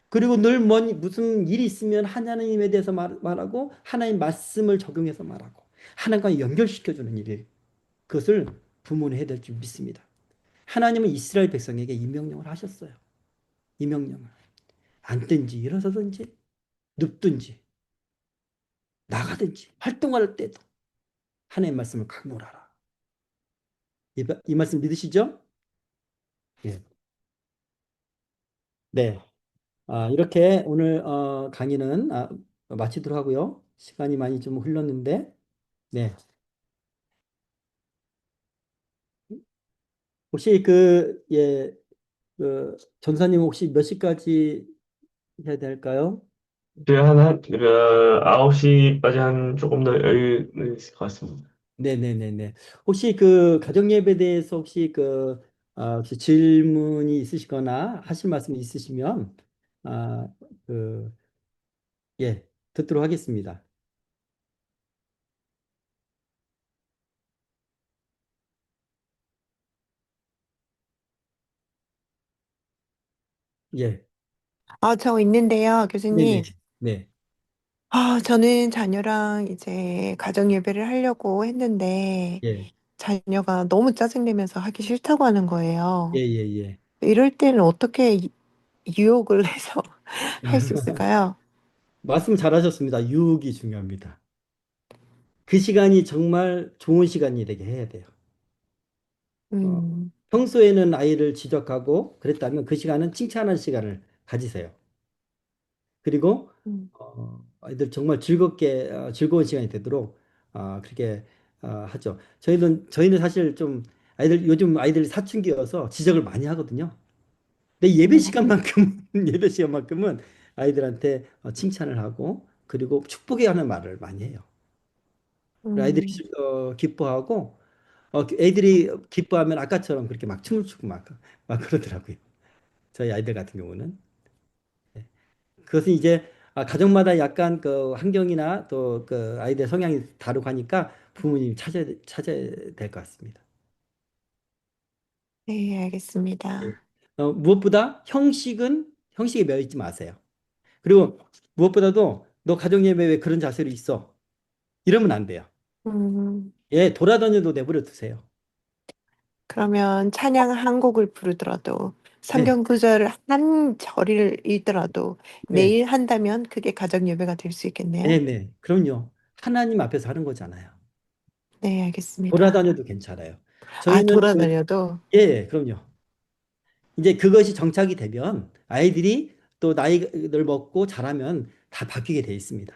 그리고 늘 무슨 일이 있으면 하나님에 대해서 말하고 하나님 말씀을 적용해서 말하고 하나님과 연결시켜주는 일 그것을 부모는 해야 될 줄 믿습니다. 하나님은 이스라엘 백성에게 이 명령을 하셨어요. 이 명령을 앉든지 일어서든지 눕든지 나가든지 활동할 때도 하나님의 말씀을 강론하라. 이 말씀 믿으시죠? 예. 네. 이렇게 오늘 강의는 마치도록 하고요. 시간이 많이 좀 흘렀는데, 네. 혹시 예, 전사님 혹시 몇 시까지 해야 될까요? 이제 9시까지 한 조금 더 여유는 있을 것 같습니다. 네네네네. 혹시 가정 예배에 대해서 혹시 질문이 있으시거나 하실 말씀이 있으시면, 아, 그, 예, 듣도록 하겠습니다. 예. 저 있는데요, 네네. 교수님. 네. 저는 자녀랑 이제 가정 예배를 하려고 했는데, 예. 자녀가 너무 짜증내면서 하기 싫다고 하는 예, 거예요. 예, 예. 이럴 때는 어떻게 유혹을 해서 할 수 있을까요? 말씀 잘하셨습니다. 유혹이 중요합니다. 그 시간이 정말 좋은 시간이 되게 해야 돼요. 어, 음, 평소에는 아이를 지적하고 그랬다면 그 시간은 칭찬하는 시간을 가지세요. 그리고 음, 아이들 정말 즐거운 시간이 되도록 그렇게 하죠. 저희는 사실 좀 요즘 아이들 사춘기여서 지적을 많이 하거든요. 근데 예배 시간만큼은 아이들한테 칭찬을 하고 그리고 축복해 하는 말을 많이 해요. 아이들이 음, 기뻐하고 애들이 기뻐하면 아까처럼 그렇게 막 춤을 추고 막 그러더라고요. 저희 아이들 같은 경우는. 네. 그것은 이제 가정마다 약간 환경이나 또 아이들 성향이 다르고 하니까 부모님이 찾아야 될 것 같습니다. 네, 예. 알겠습니다. 무엇보다 형식에 매여 있지 마세요. 그리고 무엇보다도 너 가정예배 왜 그런 자세로 있어? 이러면 안 돼요. 음, 예, 돌아다녀도 내버려 두세요. 그러면 찬양 한 곡을 부르더라도 네, 성경 구절을 한 절을 읽더라도 네, 매일 한다면 그게 가정 예배가 될 수 있겠네요. 네, 네. 그럼요. 하나님 앞에서 하는 거잖아요. 네, 알겠습니다. 돌아다녀도 괜찮아요. 아, 저희는 돌아다녀도 예, 예, 그럼요. 이제 그것이 정착이 되면 아이들이 또 나이를 먹고 자라면 다 바뀌게 돼 있습니다.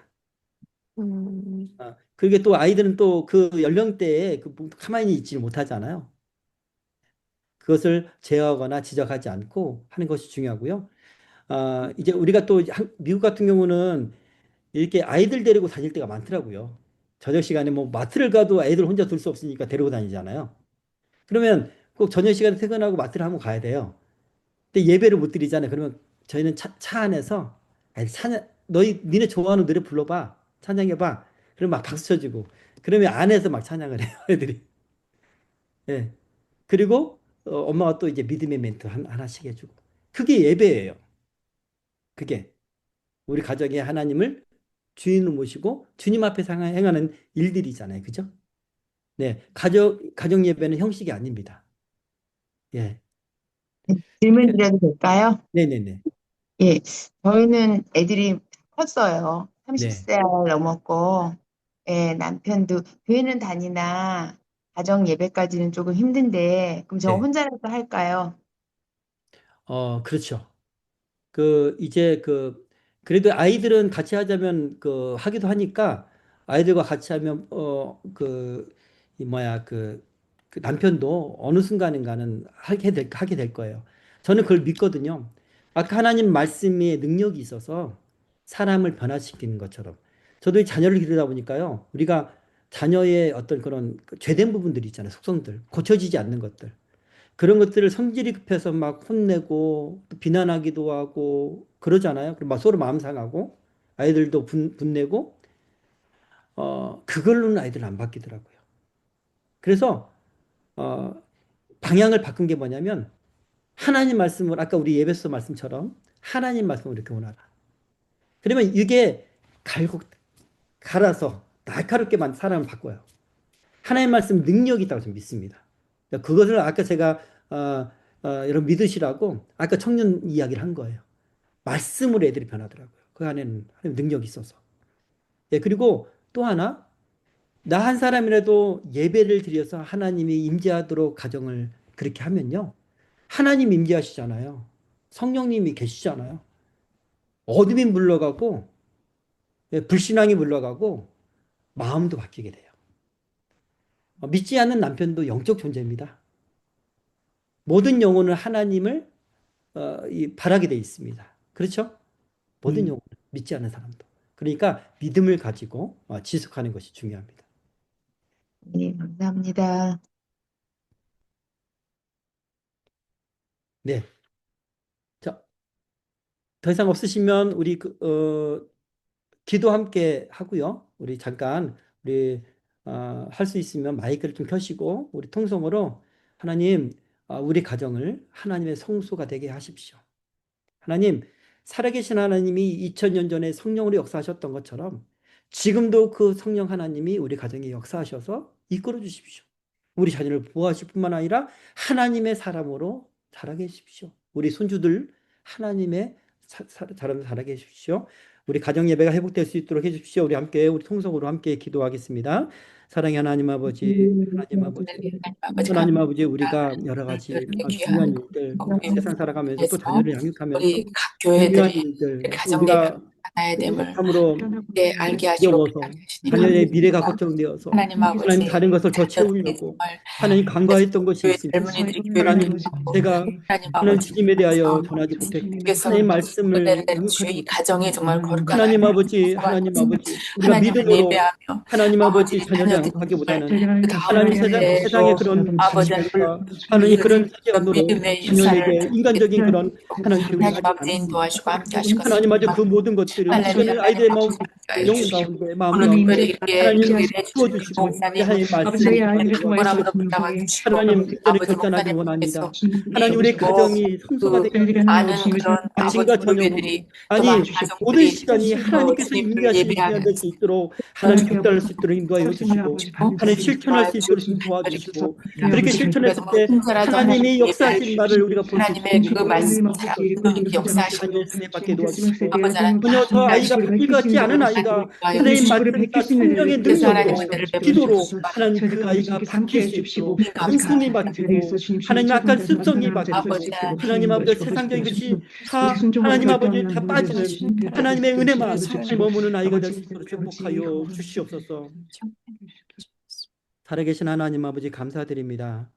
음, 그게 또 아이들은 또 그 연령대에 가만히 있지 못하잖아요. 그것을 제어하거나 지적하지 않고 하는 것이 중요하고요. 이제 우리가 또 미국 같은 경우는 이렇게 아이들 데리고 다닐 때가 많더라고요. 저녁 시간에 뭐 마트를 가도 아이들 혼자 둘 수 없으니까 데리고 다니잖아요. 그러면 꼭 저녁 시간에 퇴근하고 마트를 한번 가야 돼요. 근데 예배를 못 드리잖아요. 그러면 저희는 차 안에서 아이 니네 좋아하는 노래 불러봐. 찬양해봐. 그러면 막 박수 쳐주고. 그러면 안에서 막 찬양을 해요, 애들이. 예. 그리고 엄마가 또 이제 믿음의 멘트 하나씩 해주고. 그게 예배예요. 그게. 우리 가정의 하나님을 주인으로 모시고 주님 앞에서 행하는 일들이잖아요. 그죠? 네. 가정 예배는 형식이 아닙니다. 예. 질문 그렇게, 드려도 될까요? 네네네. 예, 저희는 애들이 컸어요. 네. 30살 넘었고, 예, 남편도 교회는 다니나 가정 예배까지는 조금 힘든데, 그럼 저 네. 혼자라도 할까요? 그렇죠. 이제 그래도 아이들은 같이 하자면 하기도 하니까 아이들과 같이 하면 이 뭐야 그 남편도 어느 순간인가는 하게 될 거예요. 저는 그걸 믿거든요. 아까 하나님 말씀에 능력이 있어서 사람을 변화시키는 것처럼 저도 이 자녀를 기르다 보니까요. 우리가 자녀의 어떤 그런 죄된 부분들이 있잖아요. 속성들, 고쳐지지 않는 것들. 그런 것들을 성질이 급해서 막 혼내고 또 비난하기도 하고 그러잖아요. 그리고 막 서로 마음 상하고 아이들도 분내고 그걸로는 아이들은 안 바뀌더라고요. 그래서 어, 방향을 바꾼 게 뭐냐면 하나님 말씀을 아까 우리 예배서 말씀처럼 하나님 말씀을 이렇게 원하라. 그러면 이게 갈아서 날카롭게만 사람을 바꿔요. 하나님 말씀 능력이 있다고 저는 믿습니다. 그것을 아까 제가 여러분 믿으시라고 아까 청년 이야기를 한 거예요. 말씀으로 애들이 변하더라고요. 그 안에는 하나님 능력이 있어서. 예, 그리고 또 하나, 나 한 사람이라도 예배를 드려서 하나님이 임재하도록 가정을 그렇게 하면요. 하나님 임재하시잖아요. 성령님이 계시잖아요. 어둠이 물러가고, 예, 불신앙이 물러가고, 마음도 바뀌게 돼요. 믿지 않는 남편도 영적 존재입니다. 모든 영혼은 하나님을 바라게 돼 있습니다. 그렇죠? 모든 영혼은 믿지 않는 사람도. 그러니까 믿음을 가지고 지속하는 것이 중요합니다. 네, 감사합니다. 네. 자, 더 이상 없으시면 우리 기도 함께 하고요. 우리 잠깐 우리 할 수 있으면 마이크를 좀 켜시고 우리 통성으로 하나님 우리 가정을 하나님의 성소가 되게 하십시오. 하나님 살아계신 하나님이 2000년 전에 성령으로 역사하셨던 것처럼 지금도 그 성령 하나님이 우리 가정에 역사하셔서 이끌어 주십시오. 우리 자녀를 보호하실 뿐만 아니라 하나님의 사람으로 자라게 해주십시오. 우리 손주들 하나님의 사람으로 자라게 해주십시오. 우리 가정 예배가 회복될 수 있도록 해주십시오. 우리 함께 우리 통성으로 함께 기도하겠습니다. 사랑의 하나님 아버지, 하나님 아버지, 하나님 아버지 우리가 여러 가지 이렇게 중요한 귀한 일들 우리 세상 살아가면서 또 에서 자녀를 양육하면서 우리 각 중요한 교회들이 일들 이렇게 가정 예배 우리가 하나의 됨을 참으로 함께 알게 하시고 어려워서 깨닫게 하시니 자녀의 미래가 감사합니다. 걱정되어서 하나님 하나님 아버지 다른 것을 더 자녀들이 채우려고 정말 하나님 간과했던 것이 교회 있습니다. 젊은이들이 교회를 하나님 다니고 제가 하나님 하나님 아버지 주님에 대하여 그래서 전하지 못했고 주께서 하나님 말씀을 은혜를 내려 양육하지 주의 이 못했고 가정이 정말 거룩한 하나님 아버지 하나님 우리가 하나님을 믿음으로 예배하며 하나님 아버지 아버지 자녀를 자녀들이 양육하기보다는 정말 그 하나님 가운데 세상의 또 그런 아버지의 지식과 하나님 그런 세계관으로 믿음의 유산을 자녀에게 인간적인 그런 하나님 교육을 하나님 하지 아버지 않았습니다. 인도하시고 함께 하시고 하나님 아버지 그 모든 것들은 할렐루야 주변에 아이들의 마음 하여 영혼 주시고 가운데 마음 오늘 가운데 특별하게 하나님 교회를 부어주시고 목사님 하나님 아버지 말씀을 저희 아이들을 가지고 통하여서 원하보다 주시고 붙잡아 주님의 주시고 하나님 victory 아버지 결단하기 원합니다. 목사님께서 하나님 우리의 그리고 가정이 성소가 그 되게 저희들이 하나님 많은 없이 그런 아침과 아버지 저녁으로 불교들이 또 많은 아니 모든 가정들이 시간이 하나님께서 주님을 임재하시는 시간 될 예배하면서 수 있도록 하나님 하나님 결단할 수 있도록 인도하여 말씀을 주시고 아버지 받을 하나님 수 실천할 수 도와주시고 있도록 특별히 도와주시고 저희 그렇게 아버지 실천했을 그래서 때 친절하도 하나님 하나님이 역사하신 예배할 말을 우리가 볼 수 하나님의 있도록 그 말씀 하나님 잘 아버지 그렇게 예수님 역사하시고 하나님 은혜 받게 도와주시고 아버지 하나님 전혀 저 아이가 하나님 바뀔 것 같지 않은 아이가 하나님 하나님 예수를 말씀과 베낄 수 있는 성령의 일을 그래서 능력으로 하나님 은혜를 기도로 베풀어 하나님 그 저희가 아이가 주님께서 바뀔 함께해 수 주십시고 있도록 아버지 성품이 그 자리에서 바뀌고 주님 하나님 약간 최선을 다해서 습성이 감사하는 자리에서 바뀌고 아버지 하나님 아버지 주님 세상적인 것이 우리 다 순종하고 하나님 아버지 결단하는 다 모든 빠지는 주님께 하나님의 은혜만 아버지 잘 주시고 머무는 아이가 될 수 아버지 있도록 아버지 축복하여 주시옵소서. 살아계신 하나님 아버지 감사드립니다.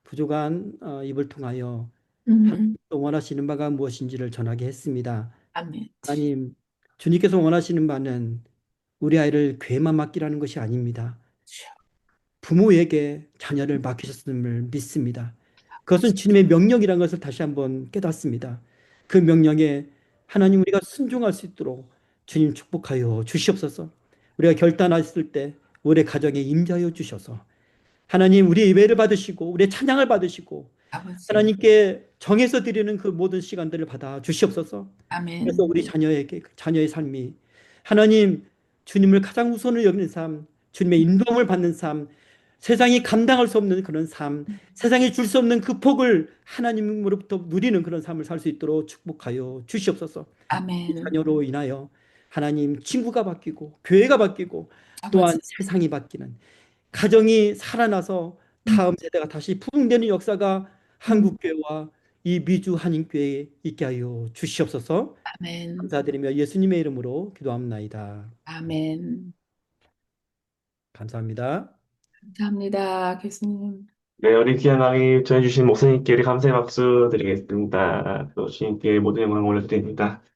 부족한 입을 통하여 또 원하시는 바가 무엇인지를 전하게 했습니다. 아멘 하나님, 주님께서 원하시는 바는 우리 아이를 괴만 맡기라는 것이 아닙니다. 부모에게 자녀를 맡기셨음을 믿습니다. 그것은 주님의 명령이라는 것을 다시 한번 깨닫습니다. 그 명령에 하나님 우리가 순종할 수 있도록 주님 축복하여 주시옵소서. 우리가 결단했을 때 우리 가정에 임재하여 주셔서 하나님 우리의 예배를 받으시고 우리의 찬양을 받으시고 아버지 하나님께 정해서 드리는 그 모든 시간들을 받아 주시옵소서. 아멘 그래서 우리 자녀의 삶이 하나님 주님을 가장 우선을 여기는 삶, 주님의 인도함을 받는 삶, 세상이 감당할 수 없는 그런 삶, 세상이 줄 수 없는 그 복을 하나님으로부터 누리는 그런 삶을 살 수 있도록 축복하여 주시옵소서. 아멘 자녀로 인하여 하나님 친구가 바뀌고 교회가 바뀌고 또한 아버지 세상이 바뀌는 가정이 살아나서 다음 세대가 다시 부흥되는 역사가 한국교회와 이 미주 한인교회에 있게 하여 주시옵소서. 아멘 감사드리며 예수님의 이름으로 기도합나이다. 아멘 감사합니다. 감사합니다 교수님 네, 우리 귀한 강의 전해주신 목사님께 우리 감사의 박수 드리겠습니다. 또 주님께 모든 영광을 올려드립니다.